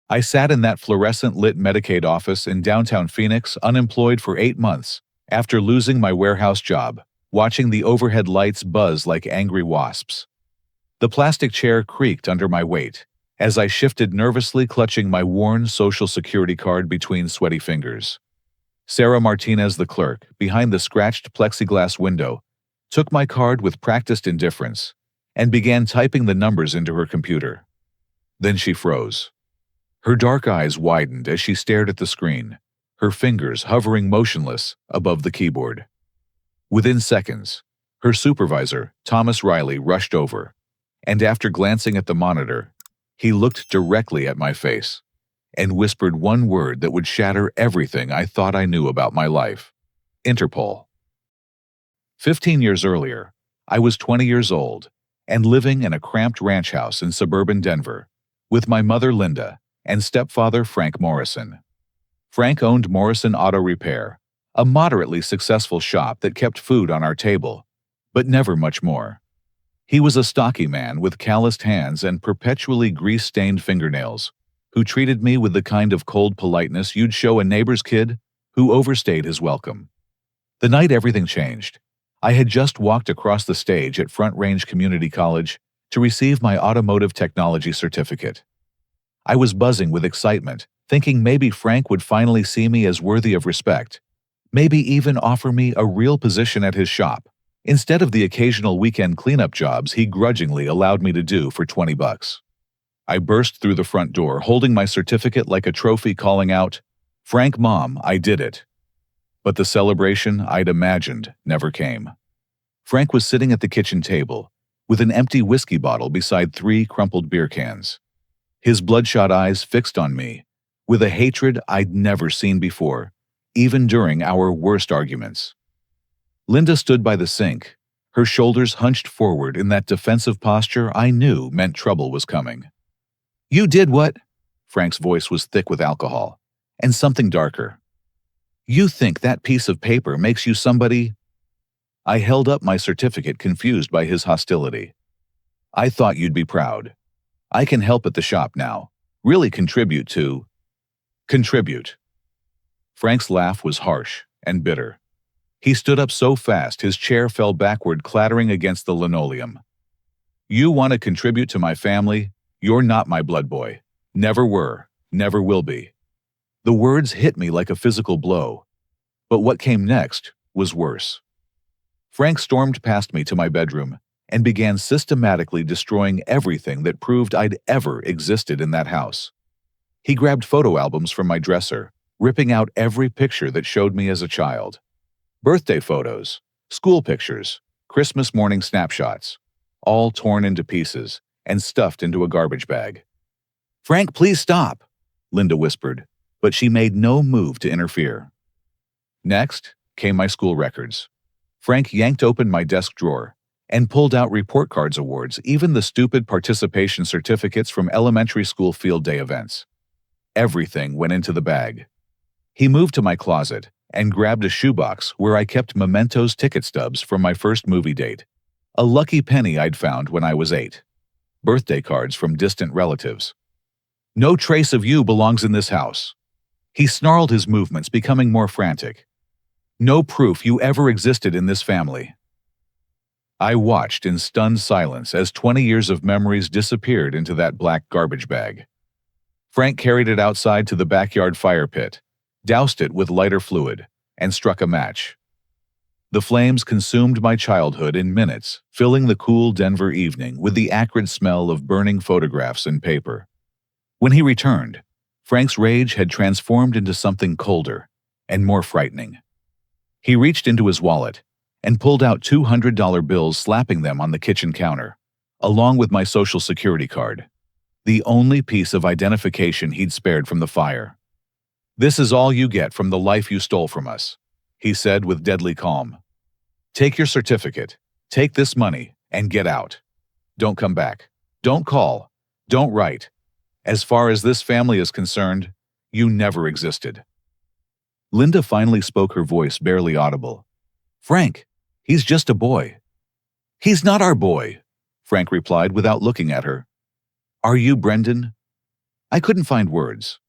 I sat in that fluorescent-lit Medicaid office in downtown Phoenix, unemployed for 8 months, after losing my warehouse job, watching the overhead lights buzz like angry wasps. The plastic chair creaked under my weight, as I shifted nervously, clutching my worn Social Security card between sweaty fingers. Sarah Martinez, the clerk, behind the scratched plexiglass window, took my card with practiced indifference and began typing the numbers into her computer. Then she froze. Her dark eyes widened as she stared at the screen, her fingers hovering motionless above the keyboard. Within seconds, her supervisor, Thomas Riley, rushed over, and after glancing at the monitor, he looked directly at my face and whispered one word that would shatter everything I thought I knew about my life: Interpol. 15 years earlier, I was 20 years old and living in a cramped ranch house in suburban Denver with my mother Linda and stepfather Frank Morrison. Frank owned Morrison Auto Repair, a moderately successful shop that kept food on our table, but never much more. He was a stocky man with calloused hands and perpetually grease-stained fingernails, who treated me with the kind of cold politeness you'd show a neighbor's kid who overstayed his welcome. The night everything changed, I had just walked across the stage at Front Range Community College to receive my automotive technology certificate. I was buzzing with excitement, thinking maybe Frank would finally see me as worthy of respect, maybe even offer me a real position at his shop, instead of the occasional weekend cleanup jobs he grudgingly allowed me to do for $20. I burst through the front door, holding my certificate like a trophy, calling out, "Frank, Mom, I did it." But the celebration I'd imagined never came. Frank was sitting at the kitchen table, with an empty whiskey bottle beside 3 crumpled beer cans. His bloodshot eyes fixed on me, with a hatred I'd never seen before, even during our worst arguments. Linda stood by the sink, her shoulders hunched forward in that defensive posture I knew meant trouble was coming. "You did what?" Frank's voice was thick with alcohol, and something darker. "You think that piece of paper makes you somebody?" I held up my certificate, confused by his hostility. "I thought you'd be proud. I can help at the shop now. Really contribute to..." Contribute. Frank's laugh was harsh and bitter. He stood up so fast his chair fell backward, clattering against the linoleum. "You want to contribute to my family? You're not my blood boy. Never were, never will be." The words hit me like a physical blow, but what came next was worse. Frank stormed past me to my bedroom and began systematically destroying everything that proved I'd ever existed in that house. He grabbed photo albums from my dresser, ripping out every picture that showed me as a child. Birthday photos, school pictures, Christmas morning snapshots, all torn into pieces and stuffed into a garbage bag. "Frank, please stop," Linda whispered, but she made no move to interfere. Next came my school records. Frank yanked open my desk drawer and pulled out report cards, awards, even the stupid participation certificates from elementary school field day events. Everything went into the bag. He moved to my closet and grabbed a shoebox where I kept mementos, ticket stubs from my first movie date, a lucky penny I'd found when I was 8, birthday cards from distant relatives. "No trace of you belongs in this house." He snarled, his movements becoming more frantic. "No proof you ever existed in this family." I watched in stunned silence as 20 years of memories disappeared into that black garbage bag. Frank carried it outside to the backyard fire pit, doused it with lighter fluid, and struck a match. The flames consumed my childhood in minutes, filling the cool Denver evening with the acrid smell of burning photographs and paper. When he returned, Frank's rage had transformed into something colder and more frightening. He reached into his wallet and pulled out $200 bills, slapping them on the kitchen counter, along with my Social Security card, the only piece of identification he'd spared from the fire. "This is all you get from the life you stole from us," he said with deadly calm. "Take your certificate, take this money, and get out. Don't come back. Don't call. Don't write. As far as this family is concerned, you never existed." Linda finally spoke, her voice barely audible. "Frank, he's just a boy." "He's not our boy," Frank replied without looking at her. "Are you Brendan?" I couldn't find words.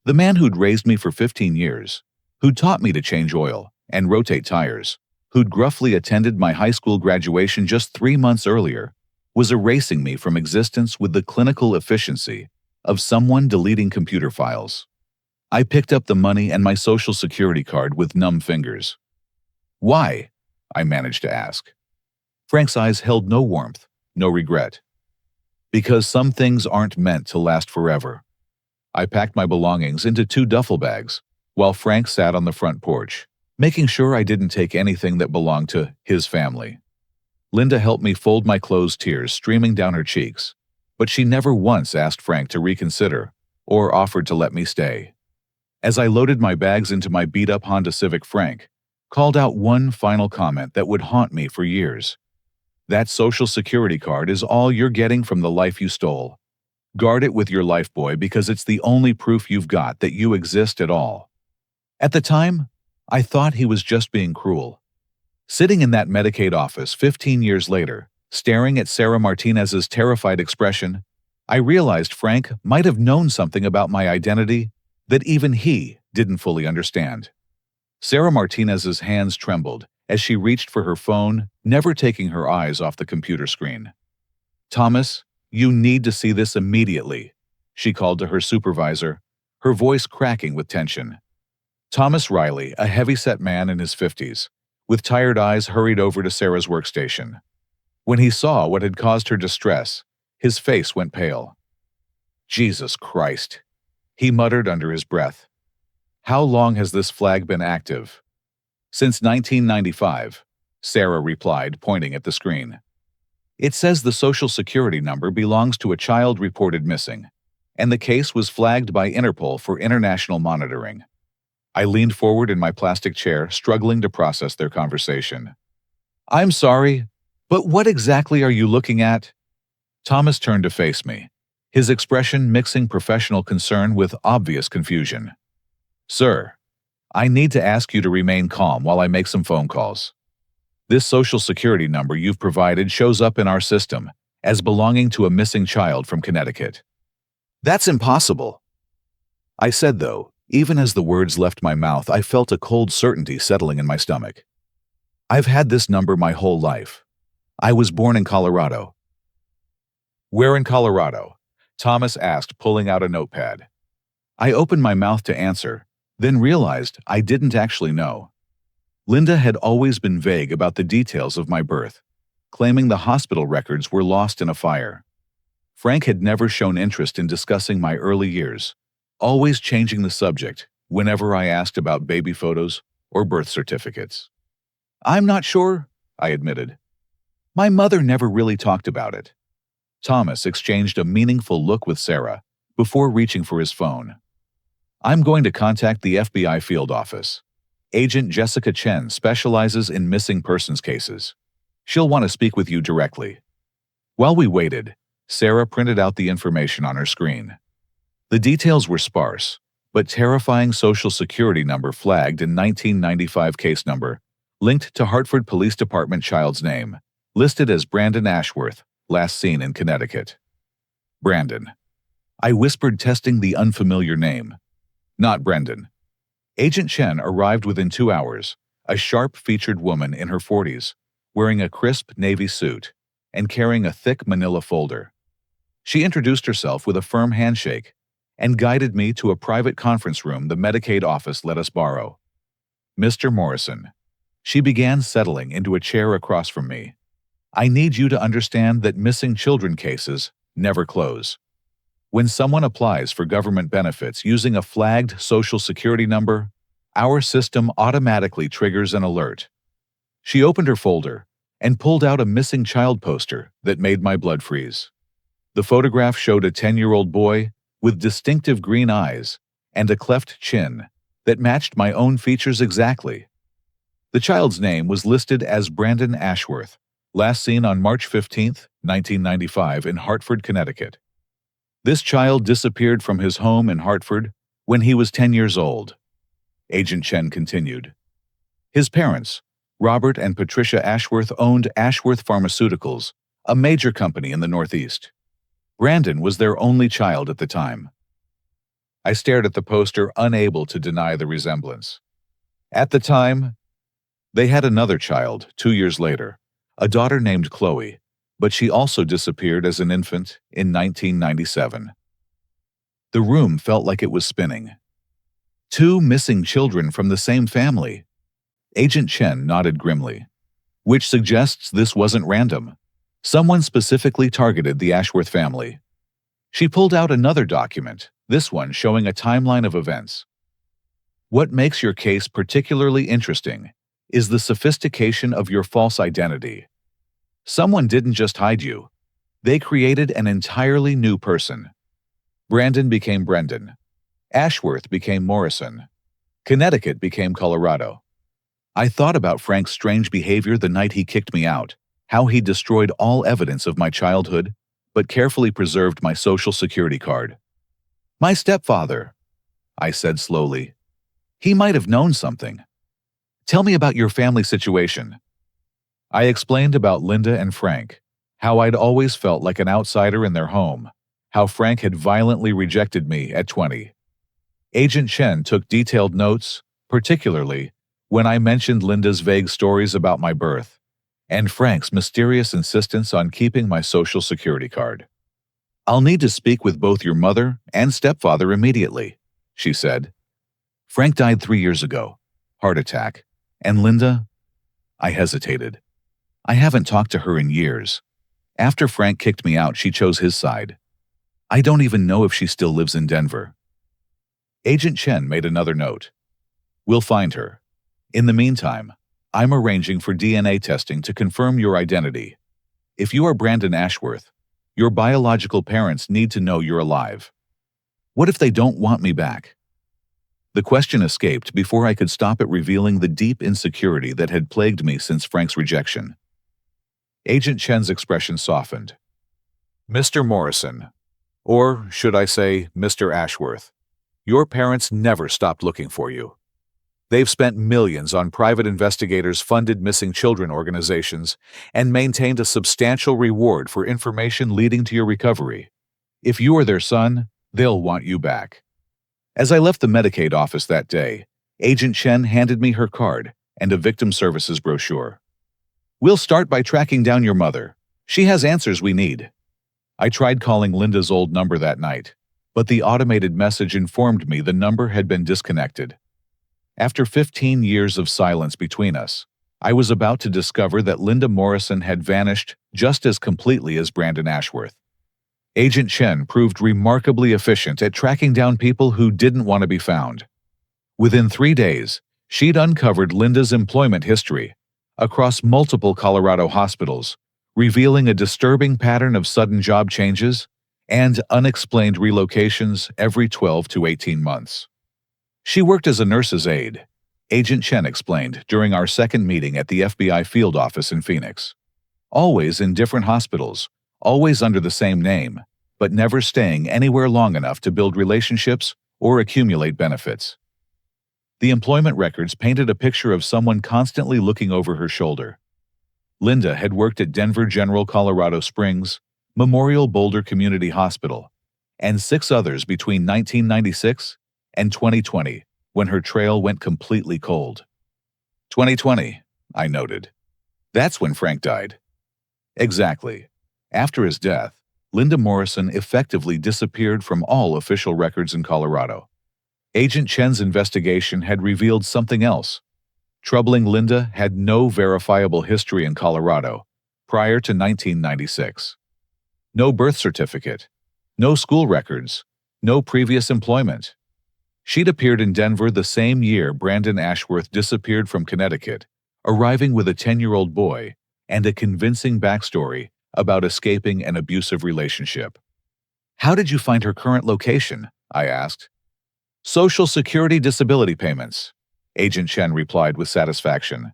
The man who'd raised me for 15 years, who'd taught me to change oil and rotate tires, who'd gruffly attended my high school graduation just 3 months earlier, was erasing me from existence with the clinical efficiency of someone deleting computer files. I picked up the money and my social security card with numb fingers. "Why?" I managed to ask. Frank's eyes held no warmth, no regret. "Because some things aren't meant to last forever." I packed my belongings into 2 duffel bags, while Frank sat on the front porch, making sure I didn't take anything that belonged to his family. Linda helped me fold my clothes, tears streaming down her cheeks, but she never once asked Frank to reconsider or offered to let me stay. As I loaded my bags into my beat-up Honda Civic, Frank called out one final comment that would haunt me for years. "That social security card is all you're getting from the life you stole. Guard it with your life, boy, because it's the only proof you've got that you exist at all." At the time, I thought he was just being cruel. Sitting in that Medicaid office 15 years later, staring at Sarah Martinez's terrified expression, I realized Frank might have known something about my identity that even he didn't fully understand. Sarah Martinez's hands trembled as she reached for her phone, never taking her eyes off the computer screen. "Thomas, you need to see this immediately," she called to her supervisor, her voice cracking with tension. Thomas Riley, a heavy-set man in his 50s, with tired eyes, hurried over to Sarah's workstation. When he saw what had caused her distress, his face went pale. "Jesus Christ," he muttered under his breath. "How long has this flag been active?" "Since 1995, Sarah replied, pointing at the screen. "It says the Social Security number belongs to a child reported missing, and the case was flagged by Interpol for international monitoring." I leaned forward in my plastic chair, struggling to process their conversation. "I'm sorry, but what exactly are you looking at?" Thomas turned to face me, his expression mixing professional concern with obvious confusion. "Sir, I need to ask you to remain calm while I make some phone calls. This Social Security number you've provided shows up in our system as belonging to a missing child from Connecticut." "That's impossible," I said, though, even as the words left my mouth, I felt a cold certainty settling in my stomach. "I've had this number my whole life. I was born in Colorado." "Where in Colorado?" Thomas asked, pulling out a notepad. I opened my mouth to answer, then realized I didn't actually know. Linda had always been vague about the details of my birth, claiming the hospital records were lost in a fire. Frank had never shown interest in discussing my early years, always changing the subject whenever I asked about baby photos or birth certificates. "I'm not sure," I admitted. "My mother never really talked about it." Thomas exchanged a meaningful look with Sarah before reaching for his phone. "I'm going to contact the FBI field office. Agent Jessica Chen specializes in missing persons cases. She'll want to speak with you directly." While we waited, Sarah printed out the information on her screen. The details were sparse, but terrifying Social Security number flagged in 1995, case number, linked to Hartford Police Department, child's name, listed as Brandon Ashworth, last seen in Connecticut. "Brandon," I whispered, testing the unfamiliar name. "Not Brendan." Agent Chen arrived within 2 hours, a sharp-featured woman in her 40s, wearing a crisp navy suit and carrying a thick manila folder. She introduced herself with a firm handshake and guided me to a private conference room the Medicaid office let us borrow. "Mr. Morrison," she began, settling into a chair across from me, "I need you to understand that missing children cases never close. When someone applies for government benefits using a flagged Social Security number, our system automatically triggers an alert." She opened her folder and pulled out a missing child poster that made my blood freeze. The photograph showed a 10-year-old boy with distinctive green eyes and a cleft chin that matched my own features exactly. The child's name was listed as Brandon Ashworth, last seen on March 15, 1995 in Hartford, Connecticut. This child disappeared from his home in Hartford when he was 10 years old. Agent Chen continued. His parents, Robert and Patricia Ashworth, owned Ashworth Pharmaceuticals, a major company in the Northeast. Brandon was their only child at the time. I stared at the poster, unable to deny the resemblance. At the time, they had another child 2 years later, a daughter named Chloe, but she also disappeared as an infant in 1997. The room felt like it was spinning. 2 missing children from the same family. Agent Chen nodded grimly, which suggests this wasn't random. Someone specifically targeted the Ashworth family. She pulled out another document, this one showing a timeline of events. What makes your case particularly interesting is the sophistication of your false identity. Someone didn't just hide you. They created an entirely new person. Brandon became Brendan. Ashworth became Morrison. Connecticut became Colorado. I thought about Frank's strange behavior the night he kicked me out, how he destroyed all evidence of my childhood, but carefully preserved my social security card. My stepfather, I said slowly. He might have known something. Tell me about your family situation. I explained about Linda and Frank, how I'd always felt like an outsider in their home, how Frank had violently rejected me at 20. Agent Chen took detailed notes, particularly when I mentioned Linda's vague stories about my birth, and Frank's mysterious insistence on keeping my social security card. I'll need to speak with both your mother and stepfather immediately, she said. Frank died 3 years ago, heart attack, and Linda? I hesitated. I haven't talked to her in years. After Frank kicked me out, she chose his side. I don't even know if she still lives in Denver. Agent Chen made another note. We'll find her. In the meantime, I'm arranging for DNA testing to confirm your identity. If you are Brandon Ashworth, your biological parents need to know you're alive. What if they don't want me back? The question escaped before I could stop it, revealing the deep insecurity that had plagued me since Frank's rejection. Agent Chen's expression softened. Mr. Morrison, or should I say Mr. Ashworth, your parents never stopped looking for you. They've spent millions on private investigators-funded missing children organizations and maintained a substantial reward for information leading to your recovery. If you are their son, they'll want you back. As I left the Medicaid office that day, Agent Chen handed me her card and a victim services brochure. We'll start by tracking down your mother. She has answers we need. I tried calling Linda's old number that night, but the automated message informed me the number had been disconnected. After 15 years of silence between us, I was about to discover that Linda Morrison had vanished just as completely as Brandon Ashworth. Agent Chen proved remarkably efficient at tracking down people who didn't want to be found. Within 3 days, she'd uncovered Linda's employment history across multiple Colorado hospitals, revealing a disturbing pattern of sudden job changes and unexplained relocations every 12 to 18 months. She worked as a nurse's aide, Agent Chen explained during our second meeting at the FBI field office in Phoenix. Always in different hospitals, always under the same name, but never staying anywhere long enough to build relationships or accumulate benefits. The employment records painted a picture of someone constantly looking over her shoulder. Linda had worked at Denver General Colorado Springs, Memorial Boulder Community Hospital, and 6 others between 1996 and 2020, when her trail went completely cold. 2020, I noted. That's when Frank died. Exactly. After his death, Linda Morrison effectively disappeared from all official records in Colorado. Agent Chen's investigation had revealed something else. Troubling Linda had no verifiable history in Colorado prior to 1996. No birth certificate, no school records, no previous employment. She'd appeared in Denver the same year Brandon Ashworth disappeared from Connecticut, arriving with a 10-year-old boy and a convincing backstory about escaping an abusive relationship. How did you find her current location? I asked. Social Security disability payments, Agent Chen replied with satisfaction.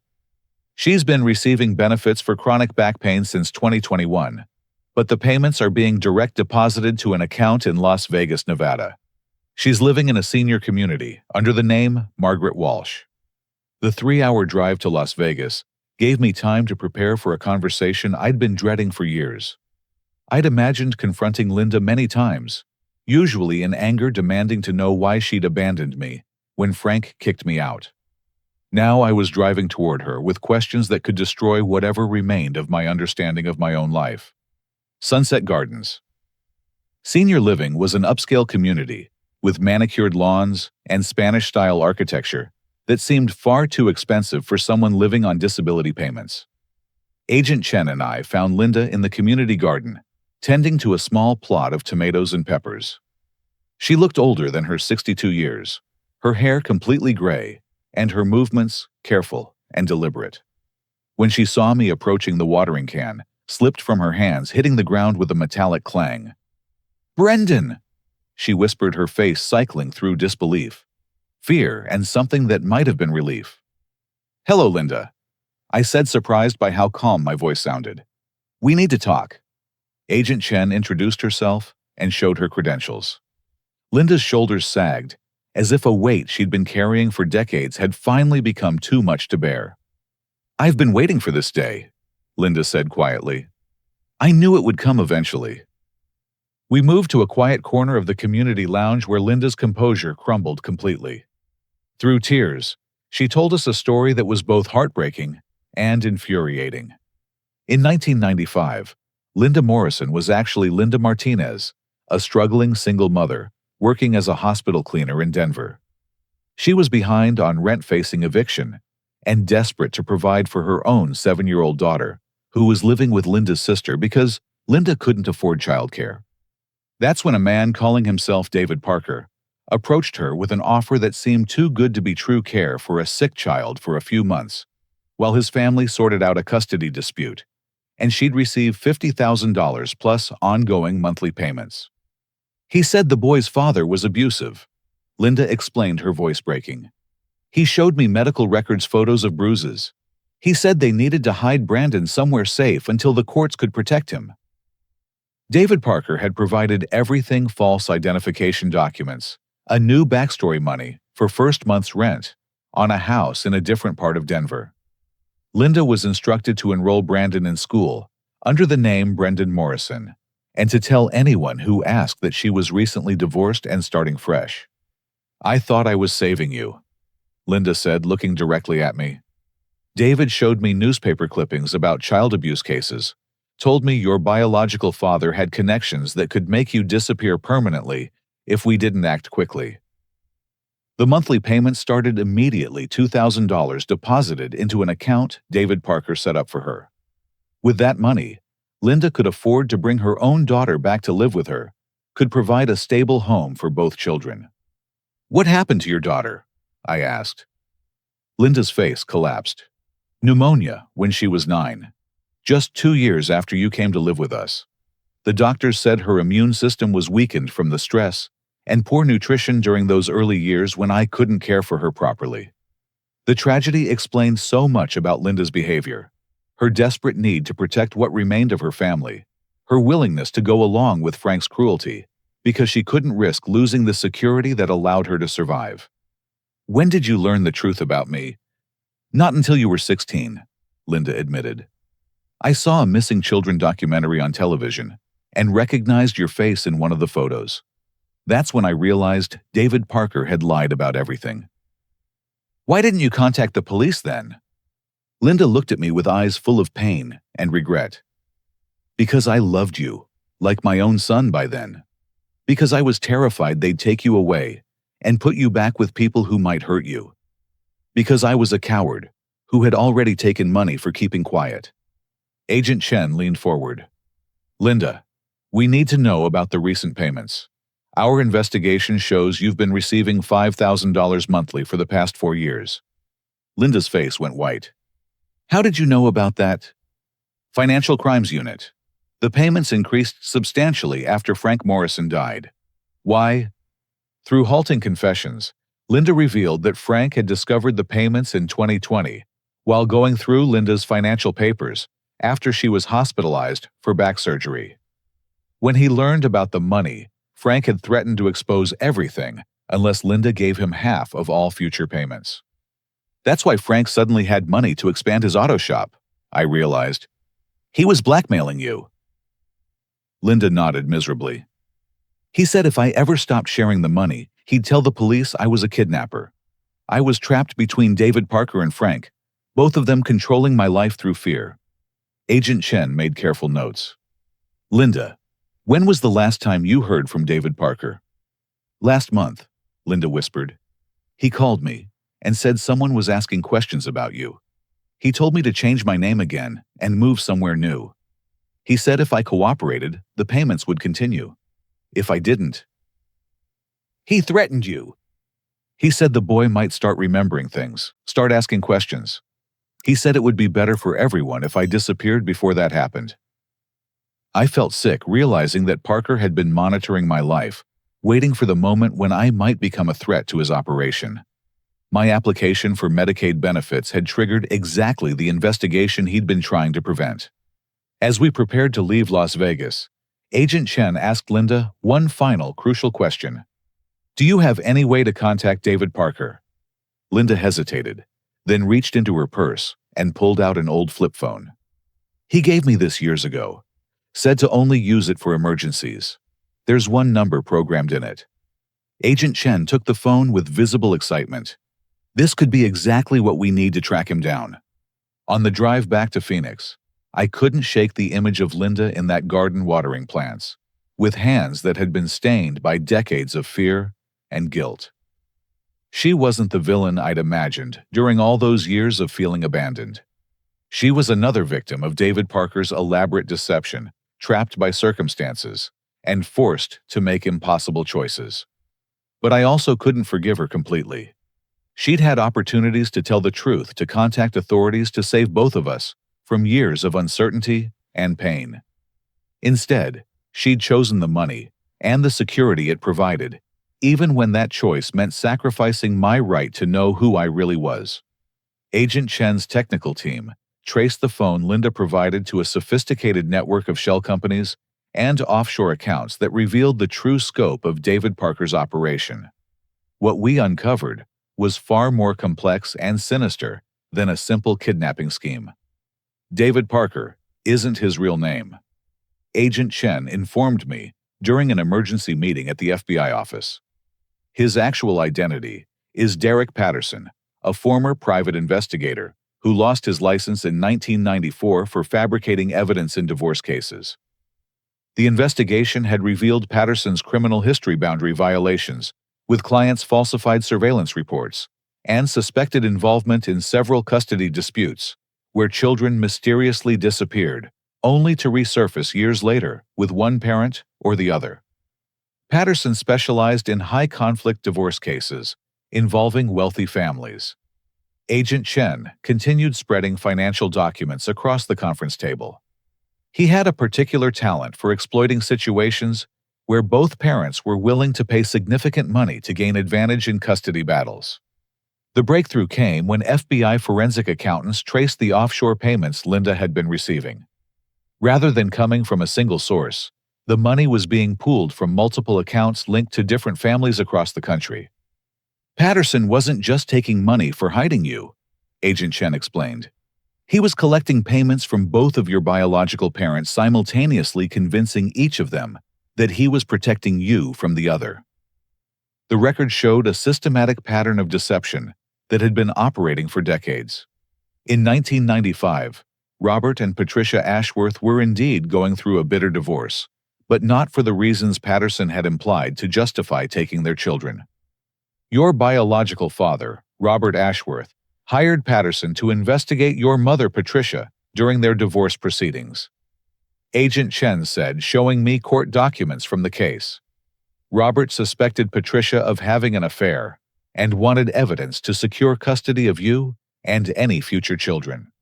She's been receiving benefits for chronic back pain since 2021, but the payments are being direct deposited to an account in Las Vegas, Nevada. She's living in a senior community under the name Margaret Walsh. The 3-hour drive to Las Vegas gave me time to prepare for a conversation I'd been dreading for years. I'd imagined confronting Linda many times, usually in anger demanding to know why she'd abandoned me when Frank kicked me out. Now I was driving toward her with questions that could destroy whatever remained of my understanding of my own life. Sunset Gardens. Senior living was an upscale community with manicured lawns and Spanish-style architecture that seemed far too expensive for someone living on disability payments. Agent Chen and I found Linda in the community garden, tending to a small plot of tomatoes and peppers. She looked older than her 62 years, her hair completely gray, and her movements careful and deliberate. When she saw me approaching, the watering can slipped from her hands, hitting the ground with a metallic clang. "Brendan!" she whispered, her face cycling through disbelief, fear, and something that might have been relief. "Hello, Linda," I said, surprised by how calm my voice sounded. "We need to talk." Agent Chen introduced herself and showed her credentials. Linda's shoulders sagged, as if a weight she'd been carrying for decades had finally become too much to bear. "I've been waiting for this day," Linda said quietly. "I knew it would come eventually." We moved to a quiet corner of the community lounge where Linda's composure crumbled completely. Through tears, she told us a story that was both heartbreaking and infuriating. In 1995, Linda Morrison was actually Linda Martinez, a struggling single mother working as a hospital cleaner in Denver. She was behind on rent, facing eviction, and desperate to provide for her own 7-year-old daughter, who was living with Linda's sister because Linda couldn't afford childcare. That's when a man calling himself David Parker approached her with an offer that seemed too good to be true: care for a sick child for a few months, while his family sorted out a custody dispute, and she'd receive $50,000 plus ongoing monthly payments. "He said the boy's father was abusive," Linda explained, her voice breaking. "He showed me medical records, photos of bruises. He said they needed to hide Brandon somewhere safe until the courts could protect him." David Parker had provided everything: false identification documents, a new backstory, money for first month's rent, on a house in a different part of Denver. Linda was instructed to enroll Brandon in school under the name Brendan Morrison, and to tell anyone who asked that she was recently divorced and starting fresh. "I thought I was saving you," Linda said, looking directly at me. "David showed me newspaper clippings about child abuse cases, told me your biological father had connections that could make you disappear permanently if we didn't act quickly." The monthly payment started immediately: $2,000 deposited into an account David Parker set up for her. With that money, Linda could afford to bring her own daughter back to live with her, could provide a stable home for both children. "What happened to your daughter?" I asked. Linda's face collapsed. "Pneumonia when she was 9. Just 2 years after you came to live with us. The doctors said her immune system was weakened from the stress and poor nutrition during those early years when I couldn't care for her properly." The tragedy explained so much about Linda's behavior: her desperate need to protect what remained of her family, her willingness to go along with Frank's cruelty because she couldn't risk losing the security that allowed her to survive. "When did you learn the truth about me?" "Not until you were 16, Linda admitted. "I saw a missing children documentary on television and recognized your face in one of the photos. That's when I realized David Parker had lied about everything." "Why didn't you contact the police then?" Linda looked at me with eyes full of pain and regret. "Because I loved you, like my own son by then. Because I was terrified they'd take you away and put you back with people who might hurt you. Because I was a coward who had already taken money for keeping quiet." Agent Chen leaned forward. "Linda, we need to know about the recent payments. Our investigation shows you've been receiving $5,000 monthly for the past 4 years. Linda's face went white. "How did you know about that?" "Financial Crimes Unit. The payments increased substantially after Frank Morrison died." "Why?" Through halting confessions, Linda revealed that Frank had discovered the payments in 2020 while going through Linda's financial papers after she was hospitalized for back surgery. When he learned about the money, Frank had threatened to expose everything unless Linda gave him half of all future payments. That's why Frank suddenly had money to expand his auto shop, I realized. "He was blackmailing you." Linda nodded miserably. He said if I ever stopped sharing the money, he'd tell the police I was a kidnapper. I was trapped between David Parker and Frank, both of them controlling my life through fear. Agent Chen made careful notes. Linda, when was the last time you heard from David Parker? Last month, Linda whispered. He called me and said someone was asking questions about you. He told me to change my name again and move somewhere new. He said if I cooperated, the payments would continue. If I didn't, he threatened you. He said the boy might start remembering things, start asking questions. He said it would be better for everyone if I disappeared before that happened. I felt sick realizing that Parker had been monitoring my life, waiting for the moment when I might become a threat to his operation. My application for Medicaid benefits had triggered exactly the investigation he'd been trying to prevent. As we prepared to leave Las Vegas, Agent Chen asked Linda one final crucial question. Do you have any way to contact David Parker? Linda hesitated, then reached into her purse and pulled out an old flip phone. He gave me this years ago. Said to only use it for emergencies. There's one number programmed in it. Agent Chen took the phone with visible excitement. This could be exactly what we need to track him down. On the drive back to Phoenix, I couldn't shake the image of Linda in that garden watering plants, with hands that had been stained by decades of fear and guilt. She wasn't the villain I'd imagined during all those years of feeling abandoned. She was another victim of David Parker's elaborate deception, trapped by circumstances, and forced to make impossible choices. But I also couldn't forgive her completely. She'd had opportunities to tell the truth, to contact authorities to save both of us from years of uncertainty and pain. Instead, she'd chosen the money and the security it provided, even when that choice meant sacrificing my right to know who I really was. Agent Chen's technical team traced the phone Linda provided to a sophisticated network of shell companies and offshore accounts that revealed the true scope of David Parker's operation. What we uncovered was far more complex and sinister than a simple kidnapping scheme. David Parker isn't his real name. Agent Chen informed me during an emergency meeting at the FBI office. His actual identity is Derek Patterson, a former private investigator who lost his license in 1994 for fabricating evidence in divorce cases. The investigation had revealed Patterson's criminal history boundary violations, with clients' falsified surveillance reports, and suspected involvement in several custody disputes, where children mysteriously disappeared, only to resurface years later with one parent or the other. Patterson specialized in high-conflict divorce cases involving wealthy families. Agent Chen continued spreading financial documents across the conference table. He had a particular talent for exploiting situations where both parents were willing to pay significant money to gain advantage in custody battles. The breakthrough came when FBI forensic accountants traced the offshore payments Linda had been receiving. Rather than coming from a single source, the money was being pooled from multiple accounts linked to different families across the country. Patterson wasn't just taking money for hiding you, Agent Chen explained. He was collecting payments from both of your biological parents, simultaneously convincing each of them that he was protecting you from the other. The record showed a systematic pattern of deception that had been operating for decades. In 1995, Robert and Patricia Ashworth were indeed going through a bitter divorce, but not for the reasons Patterson had implied to justify taking their children. Your biological father, Robert Ashworth, hired Patterson to investigate your mother, Patricia, during their divorce proceedings. Agent Chen said, showing me court documents from the case. Robert suspected Patricia of having an affair and wanted evidence to secure custody of you and any future children.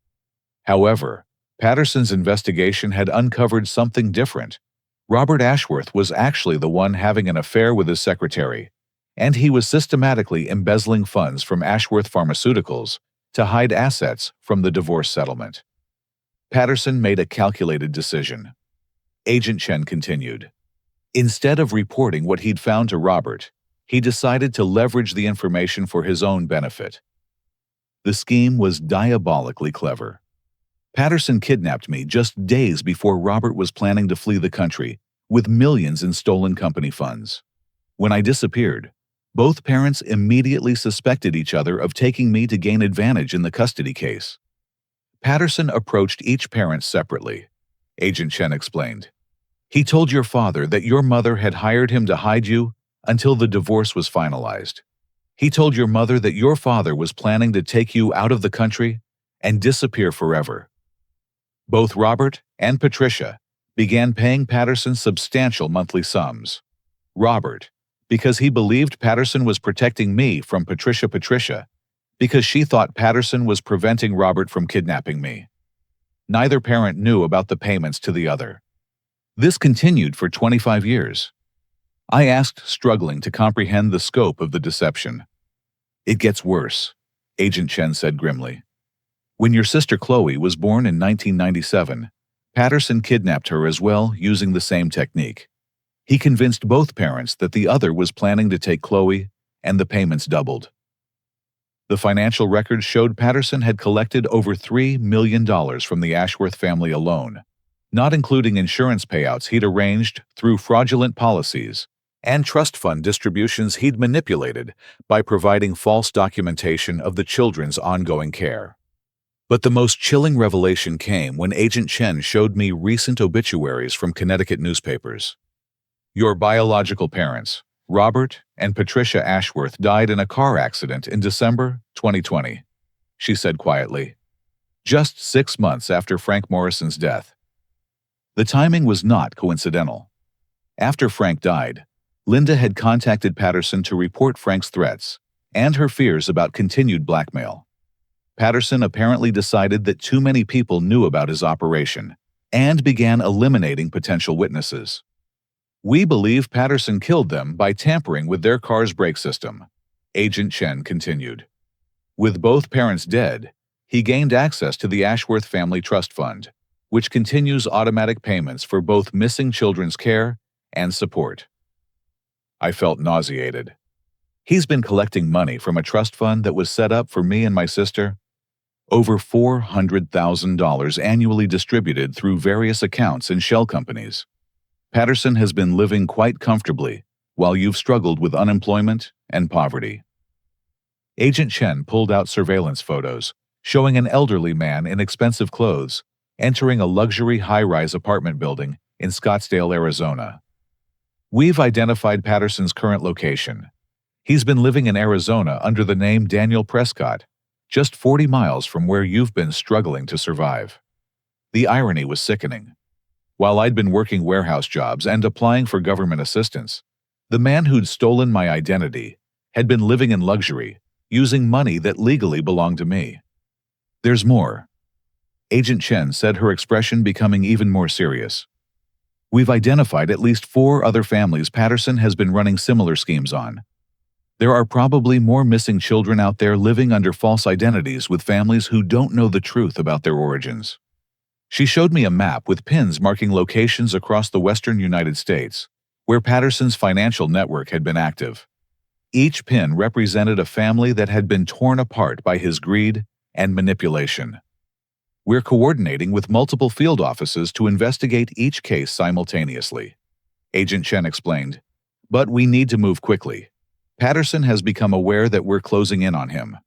However, Patterson's investigation had uncovered something different. Robert Ashworth was actually the one having an affair with his secretary, and he was systematically embezzling funds from Ashworth Pharmaceuticals to hide assets from the divorce settlement. Patterson made a calculated decision. Agent Chen continued. Instead of reporting what he'd found to Robert, he decided to leverage the information for his own benefit. The scheme was diabolically clever. Patterson kidnapped me just days before Robert was planning to flee the country, with millions in stolen company funds. When I disappeared, both parents immediately suspected each other of taking me to gain advantage in the custody case. Patterson approached each parent separately, Agent Chen explained. He told your father that your mother had hired him to hide you until the divorce was finalized. He told your mother that your father was planning to take you out of the country and disappear forever. Both Robert and Patricia began paying Patterson substantial monthly sums. Robert, because he believed Patterson was protecting me from Patricia, because she thought Patterson was preventing Robert from kidnapping me. Neither parent knew about the payments to the other. This continued for 25 years. I asked, struggling to comprehend the scope of the deception. It gets worse, Agent Chen said grimly. When your sister Chloe was born in 1997, Patterson kidnapped her as well using the same technique. He convinced both parents that the other was planning to take Chloe, and the payments doubled. The financial records showed Patterson had collected over $3 million from the Ashworth family alone, not including insurance payouts he'd arranged through fraudulent policies and trust fund distributions he'd manipulated by providing false documentation of the children's ongoing care. But the most chilling revelation came when Agent Chen showed me recent obituaries from Connecticut newspapers. Your biological parents, Robert and Patricia Ashworth, died in a car accident in December 2020, she said quietly, just 6 months after Frank Morrison's death. The timing was not coincidental. After Frank died, Linda had contacted Patterson to report Frank's threats and her fears about continued blackmail. Patterson apparently decided that too many people knew about his operation and began eliminating potential witnesses. We believe Patterson killed them by tampering with their car's brake system, Agent Chen continued. With both parents dead, he gained access to the Ashworth Family Trust Fund, which continues automatic payments for both missing children's care and support. I felt nauseated. He's been collecting money from a trust fund that was set up for me and my sister. Over $400,000 annually distributed through various accounts and shell companies. Patterson has been living quite comfortably while you've struggled with unemployment and poverty. Agent Chen pulled out surveillance photos showing an elderly man in expensive clothes entering a luxury high-rise apartment building in Scottsdale, Arizona. We've identified Patterson's current location. He's been living in Arizona under the name Daniel Prescott, just 40 miles from where you've been struggling to survive. The irony was sickening. While I'd been working warehouse jobs and applying for government assistance, the man who'd stolen my identity had been living in luxury, using money that legally belonged to me. There's more. Agent Chen said, her expression becoming even more serious. We've identified at least 4 other families Patterson has been running similar schemes on. There are probably more missing children out there living under false identities with families who don't know the truth about their origins. She showed me a map with pins marking locations across the western United States, where Patterson's financial network had been active. Each pin represented a family that had been torn apart by his greed and manipulation. We're coordinating with multiple field offices to investigate each case simultaneously, Agent Chen explained. But we need to move quickly. Patterson has become aware that we're closing in on him.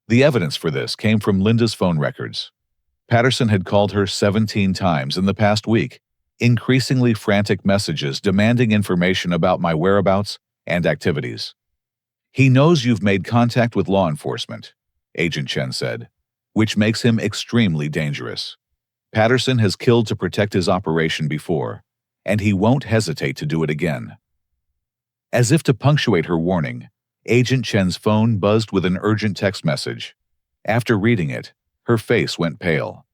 The evidence for this came from Linda's phone records. Patterson had called her 17 times in the past week, increasingly frantic messages demanding information about my whereabouts and activities. He knows you've made contact with law enforcement, Agent Chen said, which makes him extremely dangerous. Patterson has killed to protect his operation before, and he won't hesitate to do it again. As if to punctuate her warning, Agent Chen's phone buzzed with an urgent text message. After reading it, her face went pale.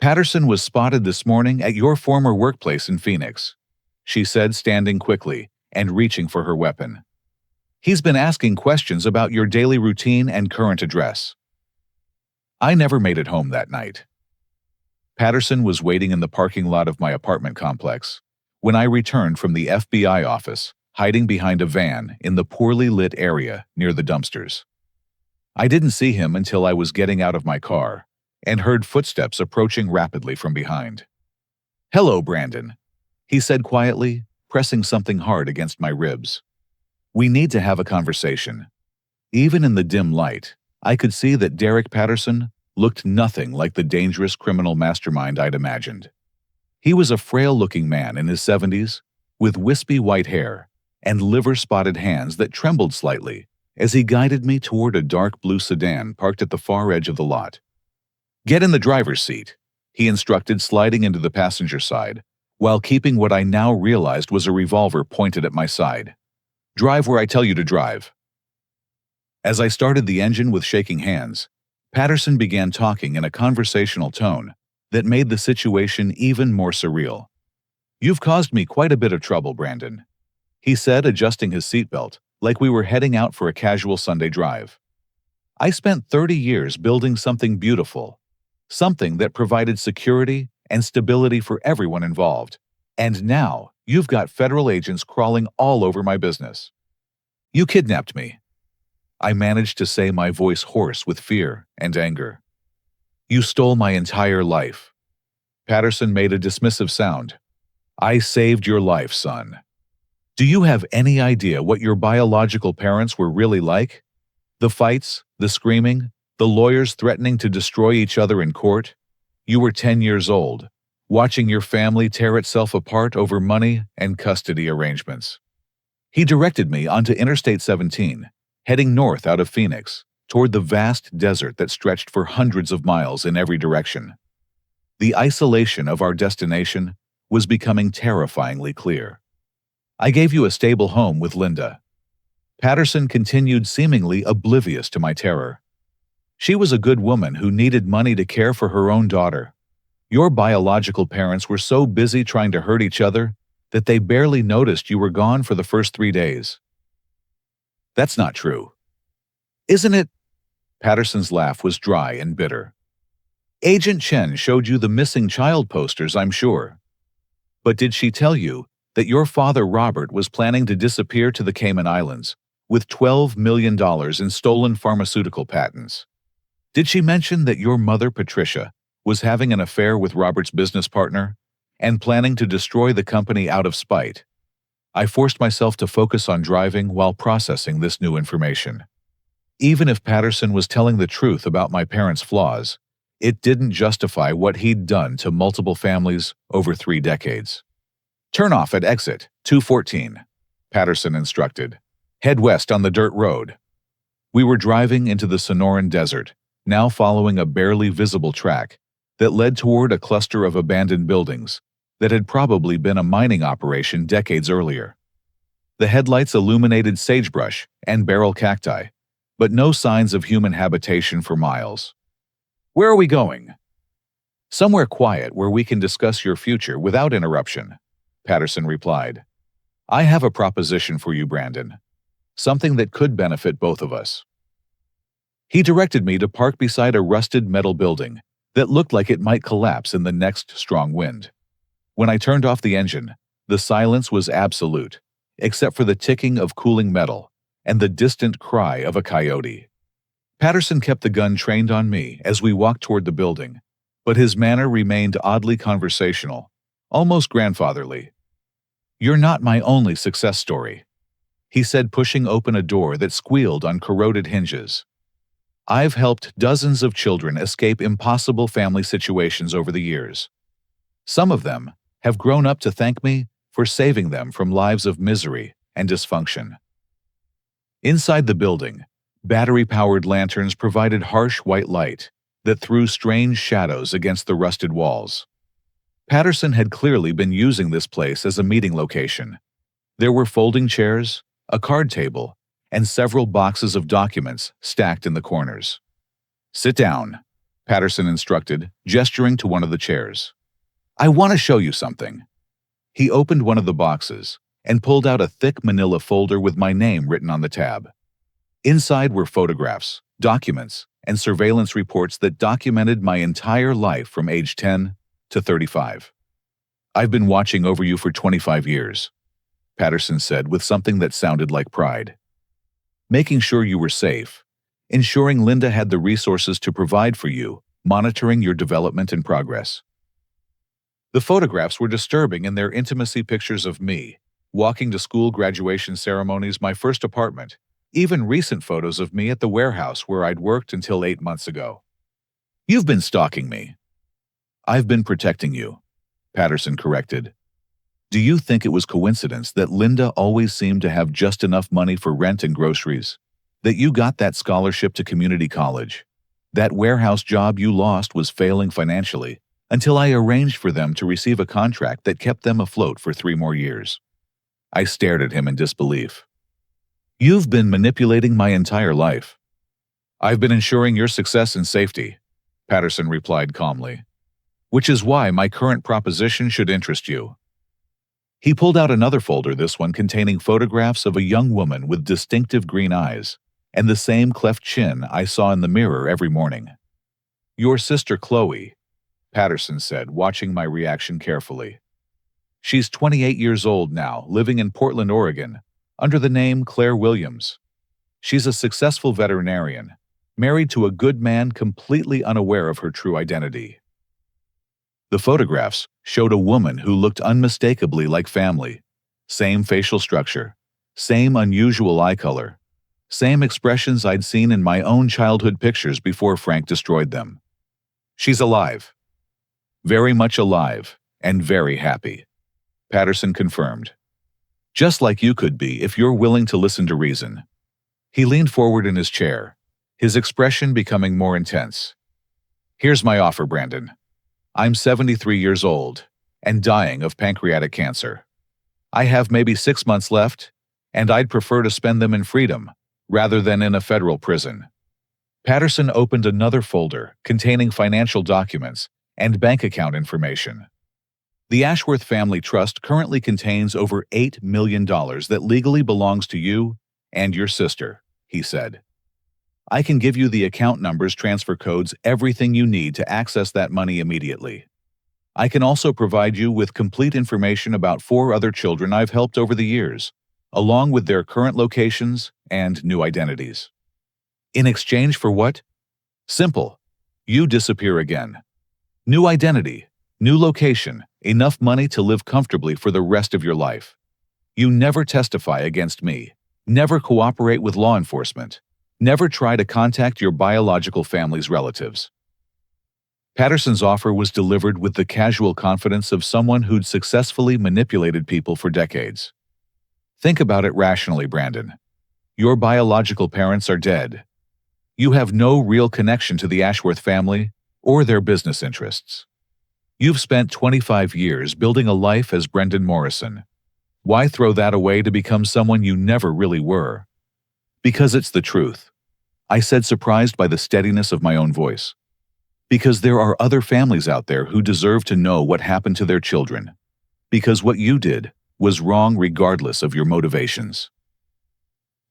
Patterson was spotted this morning at your former workplace in Phoenix, she said, standing quickly and reaching for her weapon. He's been asking questions about your daily routine and current address. I never made it home that night. Patterson was waiting in the parking lot of my apartment complex when I returned from the FBI office, hiding behind a van in the poorly lit area near the dumpsters. I didn't see him until I was getting out of my car and heard footsteps approaching rapidly from behind. Hello, Brandon, he said quietly, pressing something hard against my ribs. We need to have a conversation. Even in the dim light, I could see that Derek Patterson looked nothing like the dangerous criminal mastermind I'd imagined. He was a frail-looking man in his 70s, with wispy white hair and liver-spotted hands that trembled slightly as he guided me toward a dark blue sedan parked at the far edge of the lot. Get in the driver's seat, he instructed, sliding into the passenger side, while keeping what I now realized was a revolver pointed at my side. Drive where I tell you to drive. As I started the engine with shaking hands, Patterson began talking in a conversational tone that made the situation even more surreal. You've caused me quite a bit of trouble, Brandon, he said, adjusting his seatbelt, like we were heading out for a casual Sunday drive. I spent 30 years building something beautiful, something that provided security and stability for everyone involved, and now you've got federal agents crawling all over my business. You kidnapped me, I managed to say, my voice hoarse with fear and anger. You stole my entire life. Patterson made a dismissive sound. I saved your life, son. Do you have any idea what your biological parents were really like? The fights, the screaming, the lawyers threatening to destroy each other in court? You were 10 years old, watching your family tear itself apart over money and custody arrangements. He directed me onto Interstate 17, heading north out of Phoenix, toward the vast desert that stretched for hundreds of miles in every direction. The isolation of our destination was becoming terrifyingly clear. I gave you a stable home with Linda. Patterson continued, seemingly oblivious to my terror. She was a good woman who needed money to care for her own daughter. Your biological parents were so busy trying to hurt each other that they barely noticed you were gone for the first 3 days. That's not true. Isn't it? Patterson's laugh was dry and bitter. Agent Chen showed you the missing child posters, I'm sure. But did she tell you that your father Robert was planning to disappear to the Cayman Islands with $12 million in stolen pharmaceutical patents? Did she mention that your mother Patricia was having an affair with Robert's business partner and planning to destroy the company out of spite? I forced myself to focus on driving while processing this new information. Even if Patterson was telling the truth about my parents' flaws, it didn't justify what he'd done to multiple families over 3 decades. Turn off at exit 214, Patterson instructed. Head west on the dirt road. We were driving into the Sonoran Desert, now following a barely visible track that led toward a cluster of abandoned buildings that had probably been a mining operation decades earlier. The headlights illuminated sagebrush and barrel cacti, but no signs of human habitation for miles. Where are we going? Somewhere quiet where we can discuss your future without interruption, Patterson replied. I have a proposition for you, Brandon. Something that could benefit both of us. He directed me to park beside a rusted metal building that looked like it might collapse in the next strong wind. When I turned off the engine, the silence was absolute, except for the ticking of cooling metal and the distant cry of a coyote. Patterson kept the gun trained on me as we walked toward the building, but his manner remained oddly conversational, almost grandfatherly. You're not my only success story, he said, pushing open a door that squealed on corroded hinges. I've helped dozens of children escape impossible family situations over the years. Some of them have grown up to thank me for saving them from lives of misery and dysfunction. Inside the building, battery-powered lanterns provided harsh white light that threw strange shadows against the rusted walls. Patterson had clearly been using this place as a meeting location. There were folding chairs, a card table, and several boxes of documents stacked in the corners. Sit down, Patterson instructed, gesturing to one of the chairs. I want to show you something. He opened one of the boxes and pulled out a thick manila folder with my name written on the tab. Inside were photographs, documents, and surveillance reports that documented my entire life from age 10 to 35. I've been watching over you for 25 years, Patterson said with something that sounded like pride. Making sure you were safe, ensuring Linda had the resources to provide for you, monitoring your development and progress. The photographs were disturbing in their intimacy, pictures of me, walking to school, graduation ceremonies, my first apartment, even recent photos of me at the warehouse where I'd worked until 8 months ago. You've been stalking me. I've been protecting you, Patterson corrected. Do you think it was coincidence that Linda always seemed to have just enough money for rent and groceries? That you got that scholarship to community college? That warehouse job you lost was failing financially until I arranged for them to receive a contract that kept them afloat for 3 more years. I stared at him in disbelief. You've been manipulating my entire life. I've been ensuring your success and safety, Patterson replied calmly, which is why my current proposition should interest you. He pulled out another folder, this one containing photographs of a young woman with distinctive green eyes and the same cleft chin I saw in the mirror every morning. Your sister Chloe, Patterson said, watching my reaction carefully. She's 28 years old now, living in Portland, Oregon, under the name Claire Williams. She's a successful veterinarian, married to a good man, completely unaware of her true identity. The photographs showed a woman who looked unmistakably like family. Same facial structure, same unusual eye color, same expressions I'd seen in my own childhood pictures before Frank destroyed them. She's alive. Very much alive, and very happy, Patterson confirmed. Just like you could be if you're willing to listen to reason. He leaned forward in his chair, his expression becoming more intense. Here's my offer, Brandon. I'm 73 years old and dying of pancreatic cancer. I have maybe 6 months left, and I'd prefer to spend them in freedom rather than in a federal prison. Patterson opened another folder containing financial documents and bank account information. The Ashworth Family Trust currently contains over $8 million that legally belongs to you and your sister, he said. I can give you the account numbers, transfer codes, everything you need to access that money immediately. I can also provide you with complete information about 4 other children I've helped over the years, along with their current locations and new identities. In exchange for what? Simple. You disappear again. New identity, new location, enough money to live comfortably for the rest of your life. You never testify against me, never cooperate with law enforcement, never try to contact your biological family's relatives. Patterson's offer was delivered with the casual confidence of someone who'd successfully manipulated people for decades. Think about it rationally, Brandon. Your biological parents are dead. You have no real connection to the Ashworth family or their business interests. You've spent 25 years building a life as Brendan Morrison. Why throw that away to become someone you never really were? Because it's the truth, I said, surprised by the steadiness of my own voice. Because there are other families out there who deserve to know what happened to their children. Because what you did was wrong regardless of your motivations.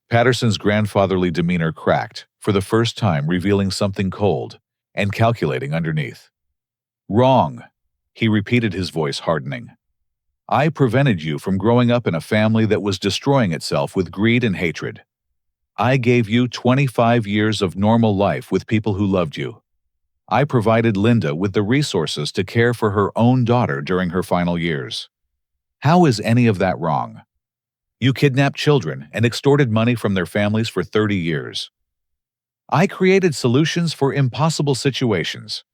Patterson's grandfatherly demeanor cracked, for the first time revealing something cold and calculating underneath. Wrong, he repeated, his voice hardening. I prevented you from growing up in a family that was destroying itself with greed and hatred. I gave you 25 years of normal life with people who loved you. I provided Linda with the resources to care for her own daughter during her final years. How is any of that wrong? You kidnapped children and extorted money from their families for 30 years. I created solutions for impossible situations,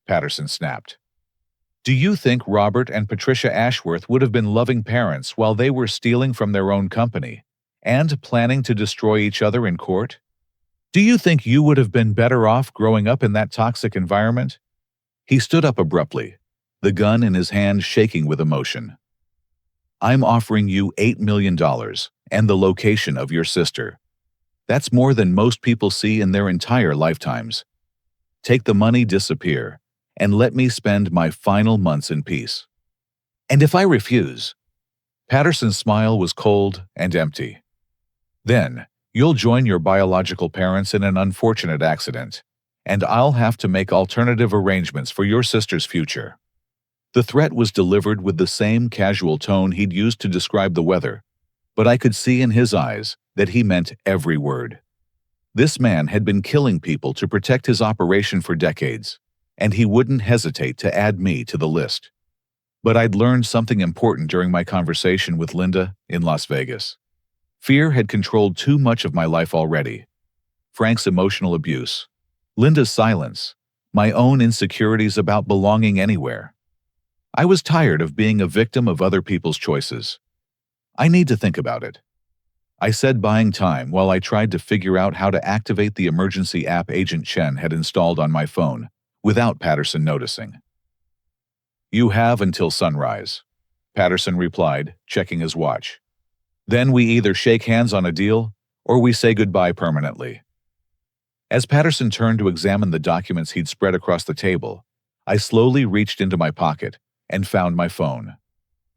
Patterson snapped. Do you think Robert and Patricia Ashworth would have been loving parents while they were stealing from their own company and planning to destroy each other in court? Do you think you would have been better off growing up in that toxic environment? He stood up abruptly, the gun in his hand shaking with emotion. I'm offering you $8 million and the location of your sister. That's more than most people see in their entire lifetimes. Take the money, disappear, and let me spend my final months in peace. And if I refuse? Patterson's smile was cold and empty. Then, you'll join your biological parents in an unfortunate accident, and I'll have to make alternative arrangements for your sister's future. The threat was delivered with the same casual tone he'd used to describe the weather, but I could see in his eyes that he meant every word. This man had been killing people to protect his operation for decades, and he wouldn't hesitate to add me to the list. But I'd learned something important during my conversation with Linda in Las Vegas. Fear had controlled too much of my life already. Frank's emotional abuse, Linda's silence, my own insecurities about belonging anywhere. I was tired of being a victim of other people's choices. I need to think about it. I said, buying time while I tried to figure out how to activate the emergency app Agent Chen had installed on my phone without Patterson noticing. "You have until sunrise," Patterson replied, checking his watch. "Then we either shake hands on a deal or we say goodbye permanently." As Patterson turned to examine the documents he'd spread across the table, I slowly reached into my pocket and found my phone.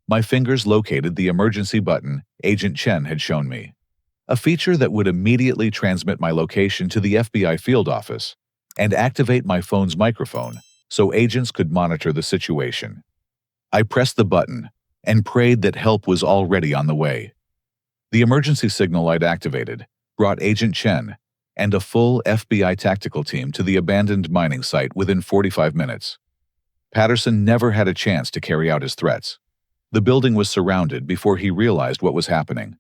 My fingers located the emergency button Agent Chen had shown me, a feature that would immediately transmit my location to the FBI field office and activate my phone's microphone so agents could monitor the situation. I pressed the button and prayed that help was already on the way. The emergency signal I'd activated brought Agent Chen and a full FBI tactical team to the abandoned mining site within 45 minutes. Patterson never had a chance to carry out his threats. The building was surrounded before he realized what was happening.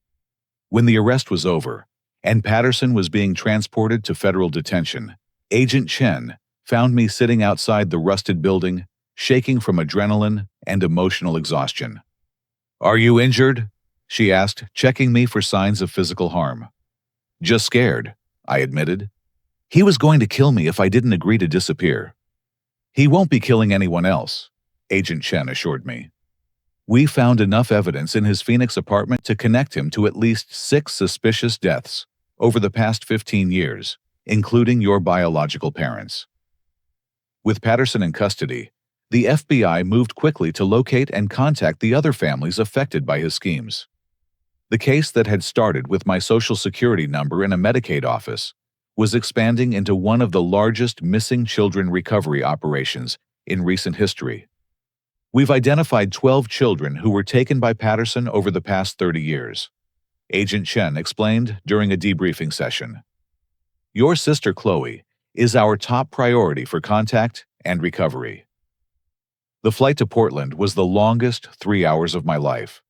When the arrest was over, and Patterson was being transported to federal detention, Agent Chen found me sitting outside the rusted building, shaking from adrenaline and emotional exhaustion. "Are you injured?" she asked, checking me for signs of physical harm. "Just scared," I admitted. "He was going to kill me if I didn't agree to disappear." "He won't be killing anyone else," Agent Chen assured me. "We found enough evidence in his Phoenix apartment to connect him to at least 6 suspicious deaths over the past 15 years, including your biological parents." With Patterson in custody, the FBI moved quickly to locate and contact the other families affected by his schemes. The case that had started with my Social Security number in a Medicaid office was expanding into one of the largest missing children recovery operations in recent history. "We've identified 12 children who were taken by Patterson over the past 30 years, Agent Chen explained during a debriefing session. "Your sister Chloe is our top priority for contact and recovery." The flight to Portland was the longest 3 hours of my life.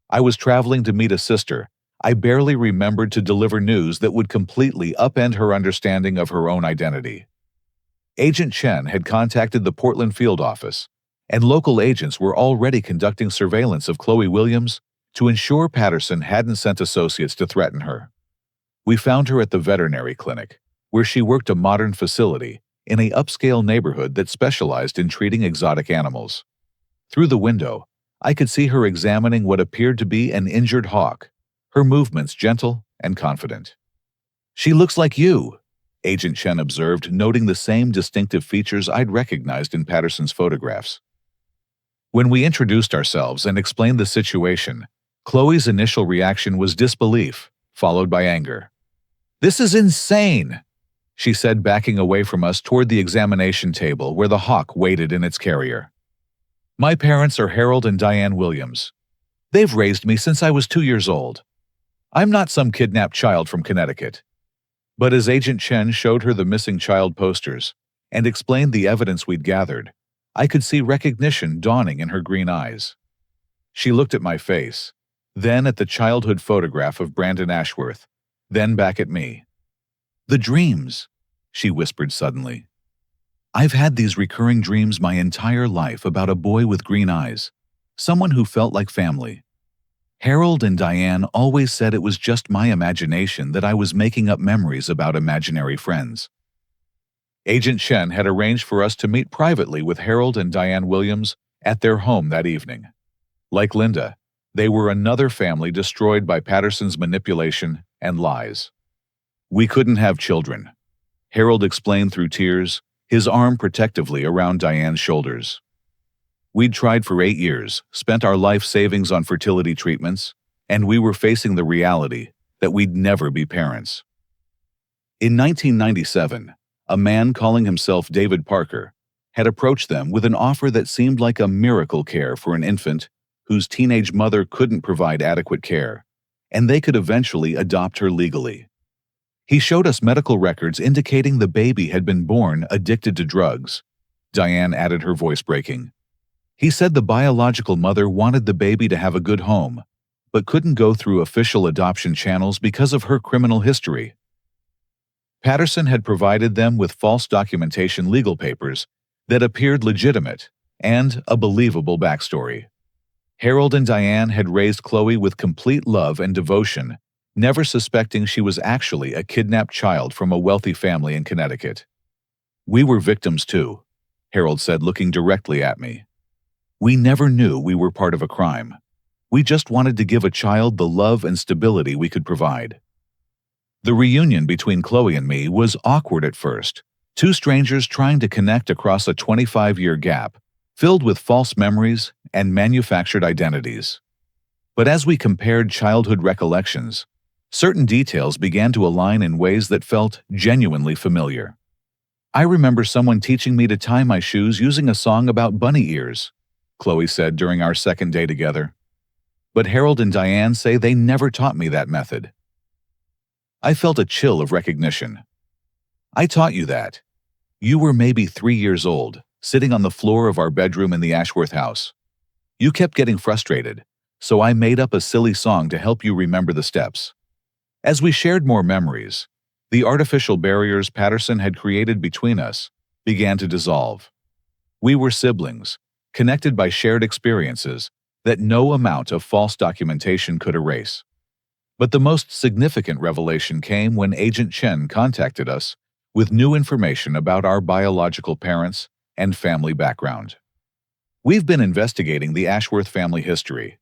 I was traveling to meet a sister I barely remembered to deliver news that would completely upend her understanding of her own identity. Agent Chen had contacted the Portland field office, and local agents were already conducting surveillance of Chloe Williams to ensure Patterson hadn't sent associates to threaten her. We found her at the veterinary clinic, where she worked a modern facility in an upscale neighborhood that specialized in treating exotic animals. Through the window, I could see her examining what appeared to be an injured hawk, her movements gentle and confident. "She looks like you," Agent Chen observed, noting the same distinctive features I'd recognized in Patterson's photographs. When we introduced ourselves and explained the situation, Chloe's initial reaction was disbelief, followed by anger. "This is insane," she said, backing away from us toward the examination table where the hawk waited in its carrier. "My parents are Harold and Diane Williams. They've raised me since I was 2 years old. I'm not some kidnapped child from Connecticut." But as Agent Chen showed her the missing child posters and explained the evidence we'd gathered, I could see recognition dawning in her green eyes. She looked at my face, then at the childhood photograph of Brandon Ashworth, then back at me. "The dreams," she whispered suddenly. "I've had these recurring dreams my entire life about a boy with green eyes, someone who felt like family. Harold and Diane always said it was just my imagination, that I was making up memories about imaginary friends." Agent Chen had arranged for us to meet privately with Harold and Diane Williams at their home that evening. Like Linda, they were another family destroyed by Patterson's manipulation and lies. "We couldn't have children," Harold explained through tears, his arm protectively around Diane's shoulders. "We'd tried for 8 years, spent our life savings on fertility treatments, and we were facing the reality that we'd never be parents." In 1997, a man calling himself David Parker had approached them with an offer that seemed like a miracle care for an infant whose teenage mother couldn't provide adequate care, and they could eventually adopt her legally. He showed us medical records indicating the baby had been born addicted to drugs. Diane added, her voice breaking. He said the biological mother wanted the baby to have a good home, but couldn't go through official adoption channels because of her criminal history. Patterson had provided them with false documentation legal papers that appeared legitimate and a believable backstory. Harold and Diane had raised Chloe with complete love and devotion, never suspecting she was actually a kidnapped child from a wealthy family in Connecticut. "We were victims too," Harold said, looking directly at me. "We never knew we were part of a crime. We just wanted to give a child the love and stability we could provide." The reunion between Chloe and me was awkward at first, two strangers trying to connect across a 25-year gap, filled with false memories and manufactured identities. But as we compared childhood recollections, certain details began to align in ways that felt genuinely familiar. "I remember someone teaching me to tie my shoes using a song about bunny ears," Chloe said during our second day together. "But Harold and Diane say they never taught me that method." I felt a chill of recognition. "I taught you that. You were maybe 3 years old, sitting on the floor of our bedroom in the Ashworth house. You kept getting frustrated, so I made up a silly song to help you remember the steps." As we shared more memories, the artificial barriers Patterson had created between us began to dissolve. We were siblings, connected by shared experiences that no amount of false documentation could erase. But the most significant revelation came when Agent Chen contacted us with new information about our biological parents and family background. "We've been investigating the Ashworth family history,"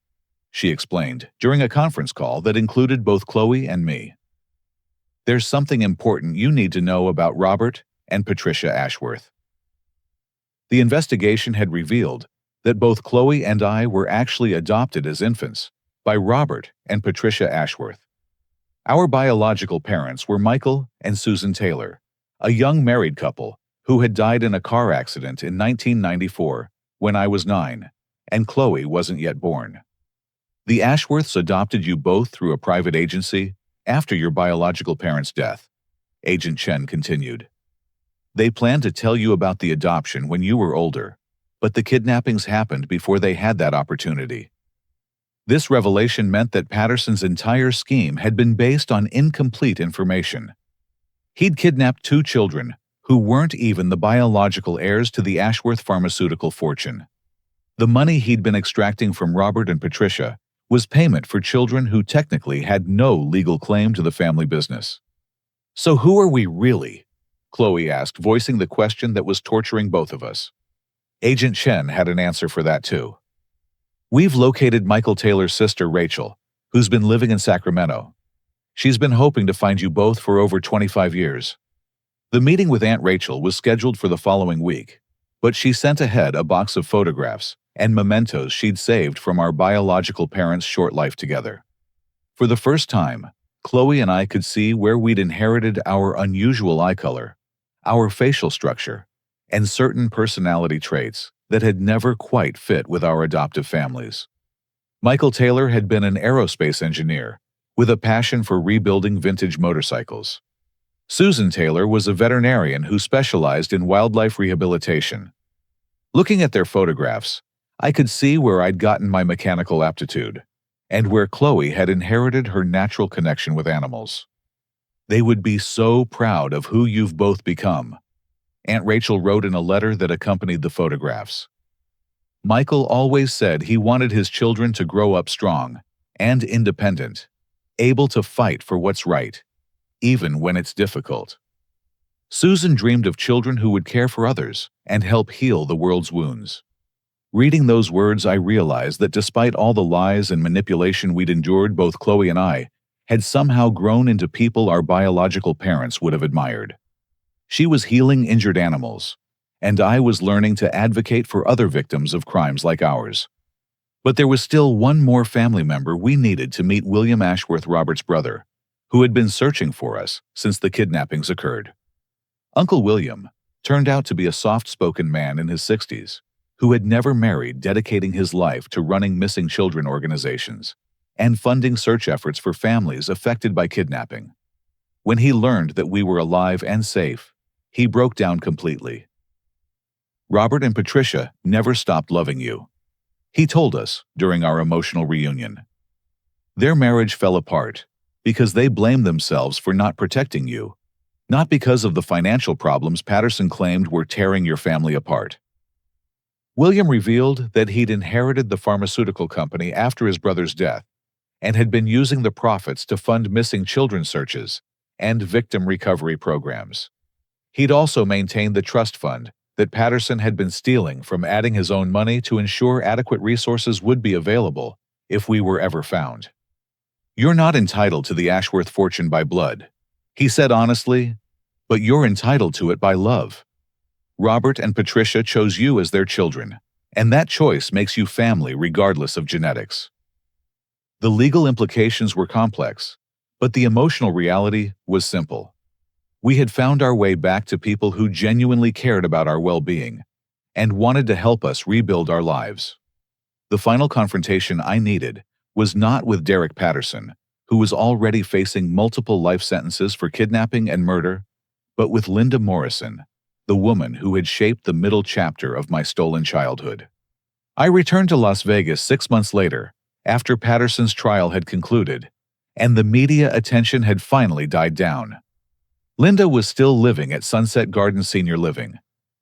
she explained during a conference call that included both Chloe and me. "There's something important you need to know about Robert and Patricia Ashworth." The investigation had revealed that both Chloe and I were actually adopted as infants by Robert and Patricia Ashworth. Our biological parents were Michael and Susan Taylor, a young married couple who had died in a car accident in 1994 when I was 9, and Chloe wasn't yet born. "The Ashworths adopted you both through a private agency after your biological parents' death," Agent Chen continued. "They planned to tell you about the adoption when you were older, but the kidnappings happened before they had that opportunity." This revelation meant that Patterson's entire scheme had been based on incomplete information. He'd kidnapped 2 children who weren't even the biological heirs to the Ashworth pharmaceutical fortune. The money he'd been extracting from Robert and Patricia was payment for children who technically had no legal claim to the family business. "So who are we really?" Chloe asked, voicing the question that was torturing both of us. Agent Chen had an answer for that too. "We've located Michael Taylor's sister, Rachel, who's been living in Sacramento. She's been hoping to find you both for over 25 years. The meeting with Aunt Rachel was scheduled for the following week, but she sent ahead a box of photographs and mementos she'd saved from our biological parents' short life together. For the first time, Chloe and I could see where we'd inherited our unusual eye color, our facial structure, and certain personality traits that had never quite fit with our adoptive families. Michael Taylor had been an aerospace engineer with a passion for rebuilding vintage motorcycles. Susan Taylor was a veterinarian who specialized in wildlife rehabilitation. Looking at their photographs, I could see where I'd gotten my mechanical aptitude, and where Chloe had inherited her natural connection with animals. "They would be so proud of who you've both become," Aunt Rachel wrote in a letter that accompanied the photographs. "Michael always said he wanted his children to grow up strong and independent, able to fight for what's right, even when it's difficult. Susan dreamed of children who would care for others and help heal the world's wounds." Reading those words, I realized that despite all the lies and manipulation we'd endured, both Chloe and I had somehow grown into people our biological parents would have admired. She was healing injured animals, and I was learning to advocate for other victims of crimes like ours. But there was still one more family member we needed to meet: William Ashworth, Robert's brother, who had been searching for us since the kidnappings occurred. Uncle William turned out to be a soft-spoken man in his 60s, who had never married, dedicating his life to running missing children organizations and funding search efforts for families affected by kidnapping. When he learned that we were alive and safe, he broke down completely. Robert and Patricia never stopped loving you. He told us during our emotional reunion. Their marriage fell apart because they blamed themselves for not protecting you, not because of the financial problems Patterson claimed were tearing your family apart. William revealed that he'd inherited the pharmaceutical company after his brother's death and had been using the profits to fund missing children searches and victim recovery programs. He'd also maintained the trust fund that Patterson had been stealing from adding his own money to ensure adequate resources would be available if we were ever found. "You're not entitled to the Ashworth fortune by blood," he said honestly, "but you're entitled to it by love. Robert and Patricia chose you as their children, and that choice makes you family regardless of genetics." The legal implications were complex, but the emotional reality was simple. We had found our way back to people who genuinely cared about our well-being and wanted to help us rebuild our lives. The final confrontation I needed was not with Derek Patterson, who was already facing multiple life sentences for kidnapping and murder, but with Linda Morrison, the woman who had shaped the middle chapter of my stolen childhood. I returned to Las Vegas 6 months later, after Patterson's trial had concluded, and the media attention had finally died down. Linda was still living at Sunset Garden Senior Living,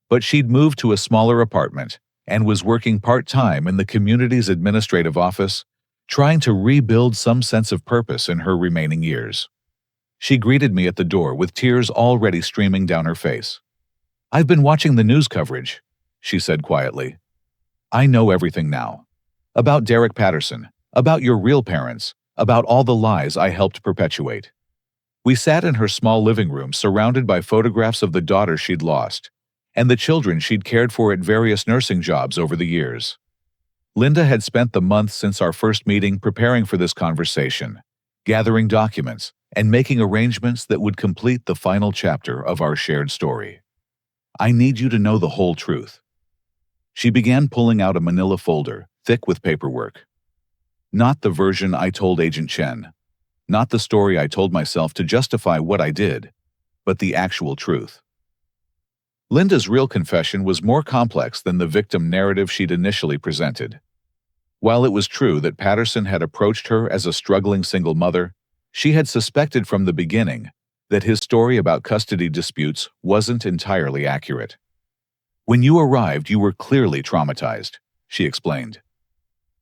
but she'd moved to a smaller apartment and was working part-time in the community's administrative office, trying to rebuild some sense of purpose in her remaining years. She greeted me at the door with tears already streaming down her face. "I've been watching the news coverage," she said quietly. "I know everything now. About Derek Patterson, about your real parents, about all the lies I helped perpetuate." We sat in her small living room surrounded by photographs of the daughter she'd lost and the children she'd cared for at various nursing jobs over the years. Linda had spent the months since our first meeting preparing for this conversation, gathering documents and making arrangements that would complete the final chapter of our shared story. "I need you to know the whole truth." She began pulling out a manila folder, thick with paperwork. Not the version I told Agent Chen, not the story I told myself to justify what I did, but the actual truth. Linda's real confession was more complex than the victim narrative she'd initially presented. While it was true that Patterson had approached her as a struggling single mother, she had suspected from the beginning that his story about custody disputes wasn't entirely accurate. "When you arrived, you were clearly traumatized," she explained.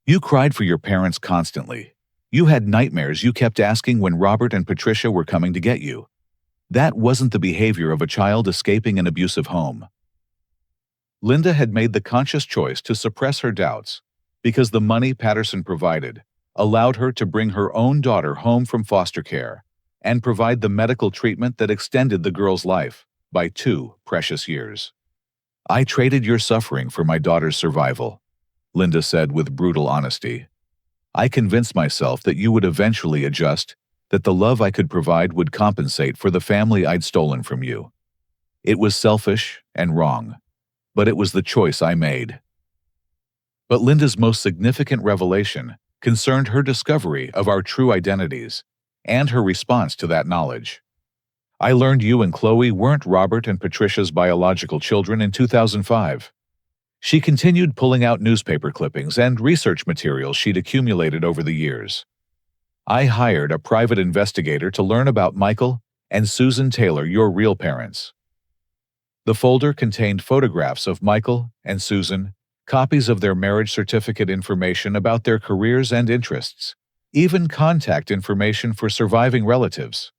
"You cried for your parents constantly. You had nightmares you kept asking when Robert and Patricia were coming to get you. That wasn't the behavior of a child escaping an abusive home." Linda had made the conscious choice to suppress her doubts because the money Patterson provided allowed her to bring her own daughter home from foster care and provide the medical treatment that extended the girl's life by 2 precious years. "I traded your suffering for my daughter's survival," Linda said with brutal honesty. "I convinced myself that you would eventually adjust, that the love I could provide would compensate for the family I'd stolen from you. It was selfish and wrong, but it was the choice I made." But Linda's most significant revelation concerned her discovery of our true identities and her response to that knowledge. "I learned you and Chloe weren't Robert and Patricia's biological children in 2005. She continued pulling out newspaper clippings and research materials she'd accumulated over the years. "I hired a private investigator to learn about Michael and Susan Taylor, your real parents." The folder contained photographs of Michael and Susan, copies of their marriage certificate, information about their careers and interests, even contact information for surviving relatives.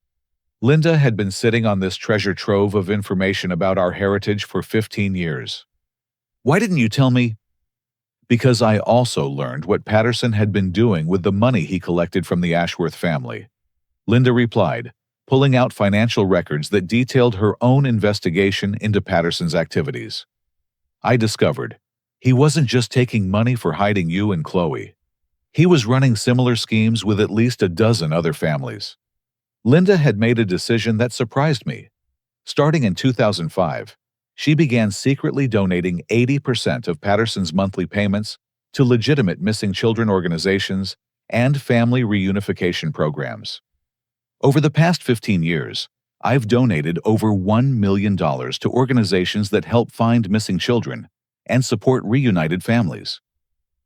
Linda had been sitting on this treasure trove of information about our heritage for 15 years. "Why didn't you tell me?" "Because I also learned what Patterson had been doing with the money he collected from the Ashworth family," Linda replied, pulling out financial records that detailed her own investigation into Patterson's activities. "I discovered he wasn't just taking money for hiding you and Chloe. He was running similar schemes with at least a dozen other families." Linda had made a decision that surprised me. Starting in 2005, she began secretly donating 80% of Patterson's monthly payments to legitimate missing children organizations and family reunification programs. Over the past 15 years, I've donated over $1 million to organizations that help find missing children and support reunited families,"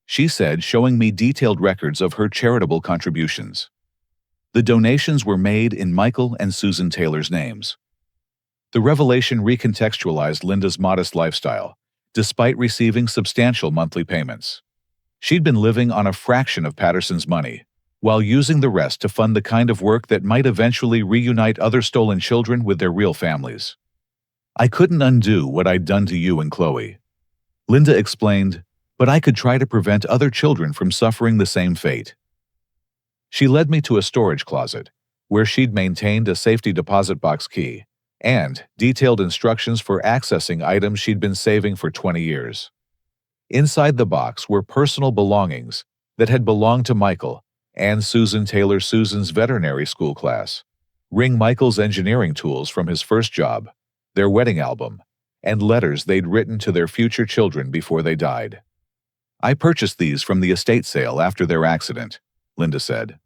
she said, showing me detailed records of her charitable contributions. The donations were made in Michael and Susan Taylor's names. The revelation recontextualized Linda's modest lifestyle, despite receiving substantial monthly payments. She'd been living on a fraction of Patterson's money, while using the rest to fund the kind of work that might eventually reunite other stolen children with their real families. "I couldn't undo what I'd done to you and Chloe," Linda explained, "but I could try to prevent other children from suffering the same fate." She led me to a storage closet, where she'd maintained a safety deposit box key and detailed instructions for accessing items she'd been saving for 20 years. Inside the box were personal belongings that had belonged to Michael and Susan Taylor Susan's veterinary school class, Ring Michael's engineering tools from his first job, their wedding album, and letters they'd written to their future children before they died. "I purchased these from the estate sale after their accident," Linda said.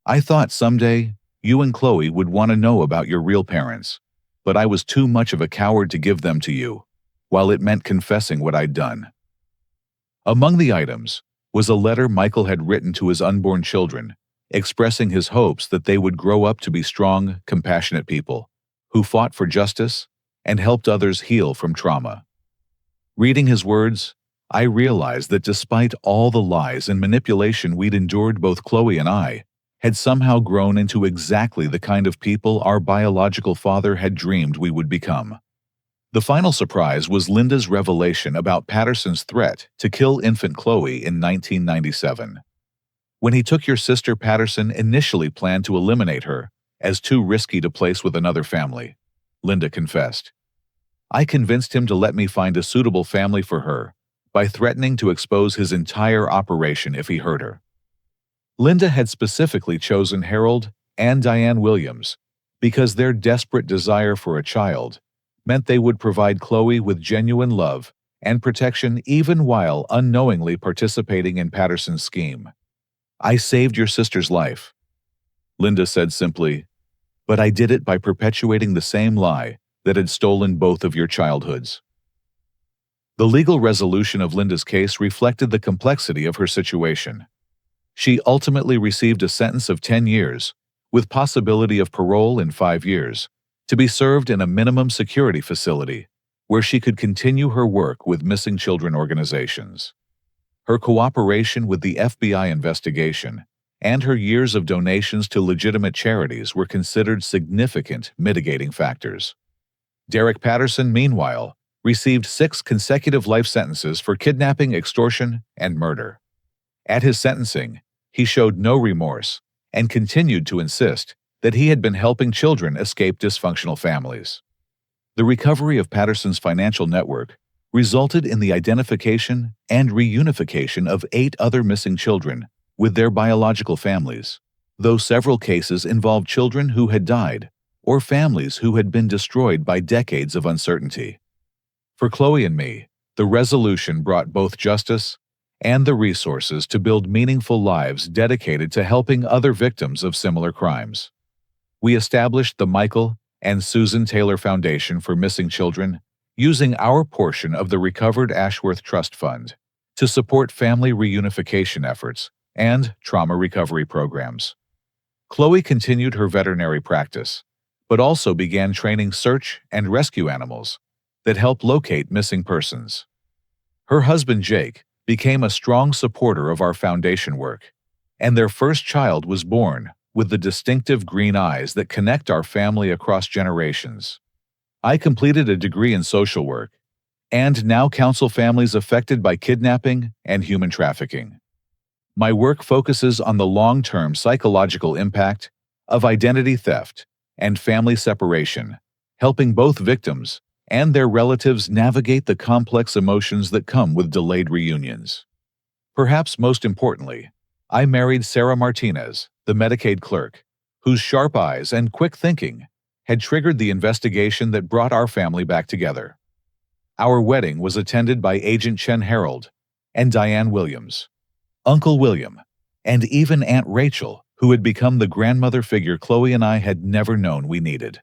"I thought someday you and Chloe would want to know about your real parents, but I was too much of a coward to give them to you, while it meant confessing what I'd done." Among the items was a letter Michael had written to his unborn children, expressing his hopes that they would grow up to be strong, compassionate people who fought for justice and helped others heal from trauma. Reading his words, I realized that despite all the lies and manipulation we'd endured, both Chloe and I had somehow grown into exactly the kind of people our biological father had dreamed we would become. The final surprise was Linda's revelation about Patterson's threat to kill infant Chloe in 1997. "When he took your sister, Patterson initially planned to eliminate her as too risky to place with another family," Linda confessed. "I convinced him to let me find a suitable family for her by threatening to expose his entire operation if he hurt her." Linda had specifically chosen Harold and Diane Williams because their desperate desire for a child meant they would provide Chloe with genuine love and protection even while unknowingly participating in Patterson's scheme. "I saved your sister's life," Linda said simply, "but I did it by perpetuating the same lie that had stolen both of your childhoods." The legal resolution of Linda's case reflected the complexity of her situation. She ultimately received a sentence of 10 years, with possibility of parole in 5 years, to be served in a minimum security facility where she could continue her work with missing children organizations. Her cooperation with the FBI investigation and her years of donations to legitimate charities were considered significant mitigating factors. Derek Patterson, meanwhile, received 6 consecutive life sentences for kidnapping, extortion, and murder. At his sentencing, he showed no remorse and continued to insist that he had been helping children escape dysfunctional families. The recovery of Patterson's financial network resulted in the identification and reunification of 8 other missing children with their biological families, though several cases involved children who had died or families who had been destroyed by decades of uncertainty. For Chloe and me, the resolution brought both justice and the resources to build meaningful lives dedicated to helping other victims of similar crimes. We established the Michael and Susan Taylor Foundation for Missing Children, using our portion of the recovered Ashworth Trust Fund to support family reunification efforts and trauma recovery programs. Chloe continued her veterinary practice, but also began training search and rescue animals that help locate missing persons. Her husband, Jake, became a strong supporter of our foundation work, and their first child was born with the distinctive green eyes that connect our family across generations. I completed a degree in social work and now counsel families affected by kidnapping and human trafficking. My work focuses on the long-term psychological impact of identity theft and family separation, helping both victims and their relatives navigate the complex emotions that come with delayed reunions. Perhaps most importantly, I married Sarah Martinez, the Medicaid clerk, whose sharp eyes and quick thinking had triggered the investigation that brought our family back together. Our wedding was attended by Agent Chen Harold and Diane Williams, Uncle William, and even Aunt Rachel, who had become the grandmother figure Chloe and I had never known we needed.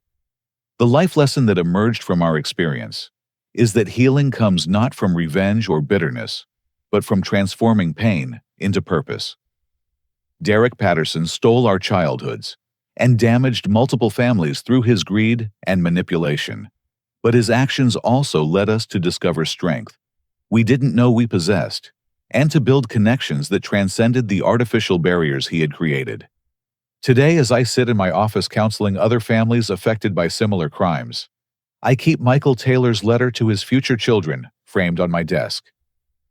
The life lesson that emerged from our experience is that healing comes not from revenge or bitterness, but from transforming pain into purpose. Derek Patterson stole our childhoods and damaged multiple families through his greed and manipulation. But his actions also led us to discover strength we didn't know we possessed, and to build connections that transcended the artificial barriers he had created. Today, as I sit in my office counseling other families affected by similar crimes, I keep Michael Taylor's letter to his future children framed on my desk.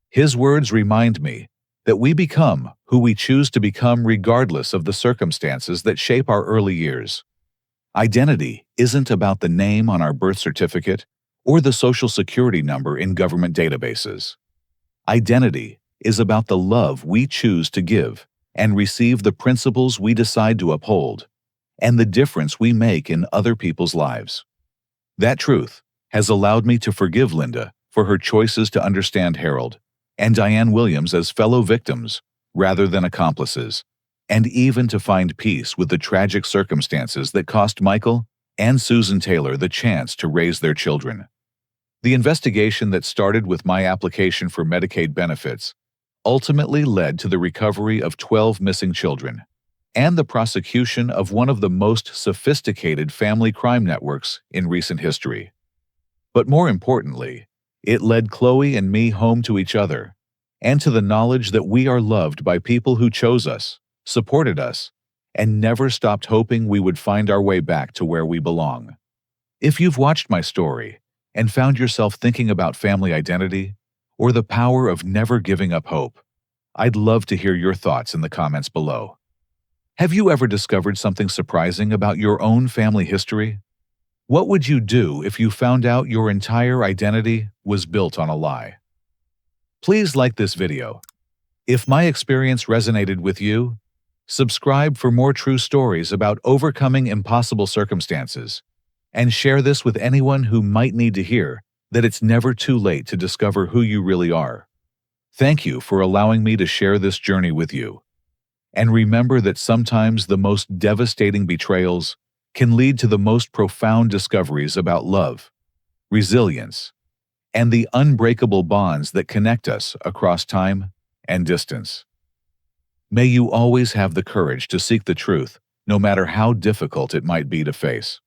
His words remind me that we become who we choose to become regardless of the circumstances that shape our early years. Identity isn't about the name on our birth certificate or the social security number in government databases. Identity is about the love we choose to give and receive, the principles we decide to uphold, and the difference we make in other people's lives. That truth has allowed me to forgive Linda for her choices to understand Harold and Diane Williams as fellow victims rather than accomplices, and even to find peace with the tragic circumstances that cost Michael and Susan Taylor the chance to raise their children. The investigation that started with my application for Medicaid benefits ultimately led to the recovery of 12 missing children and the prosecution of one of the most sophisticated family crime networks in recent history. But more importantly, it led Chloe and me home to each other and to the knowledge that we are loved by people who chose us, supported us, and never stopped hoping we would find our way back to where we belong. If you've watched my story and found yourself thinking about family identity or the power of never giving up hope, I'd love to hear your thoughts in the comments below. Have you ever discovered something surprising about your own family history? What would you do if you found out your entire identity was built on a lie? Please like this video. If my experience resonated with you, subscribe for more true stories about overcoming impossible circumstances, and share this with anyone who might need to hear that it's never too late to discover who you really are. Thank you for allowing me to share this journey with you. And remember that sometimes the most devastating betrayals can lead to the most profound discoveries about love, resilience, and the unbreakable bonds that connect us across time and distance. May you always have the courage to seek the truth, no matter how difficult it might be to face.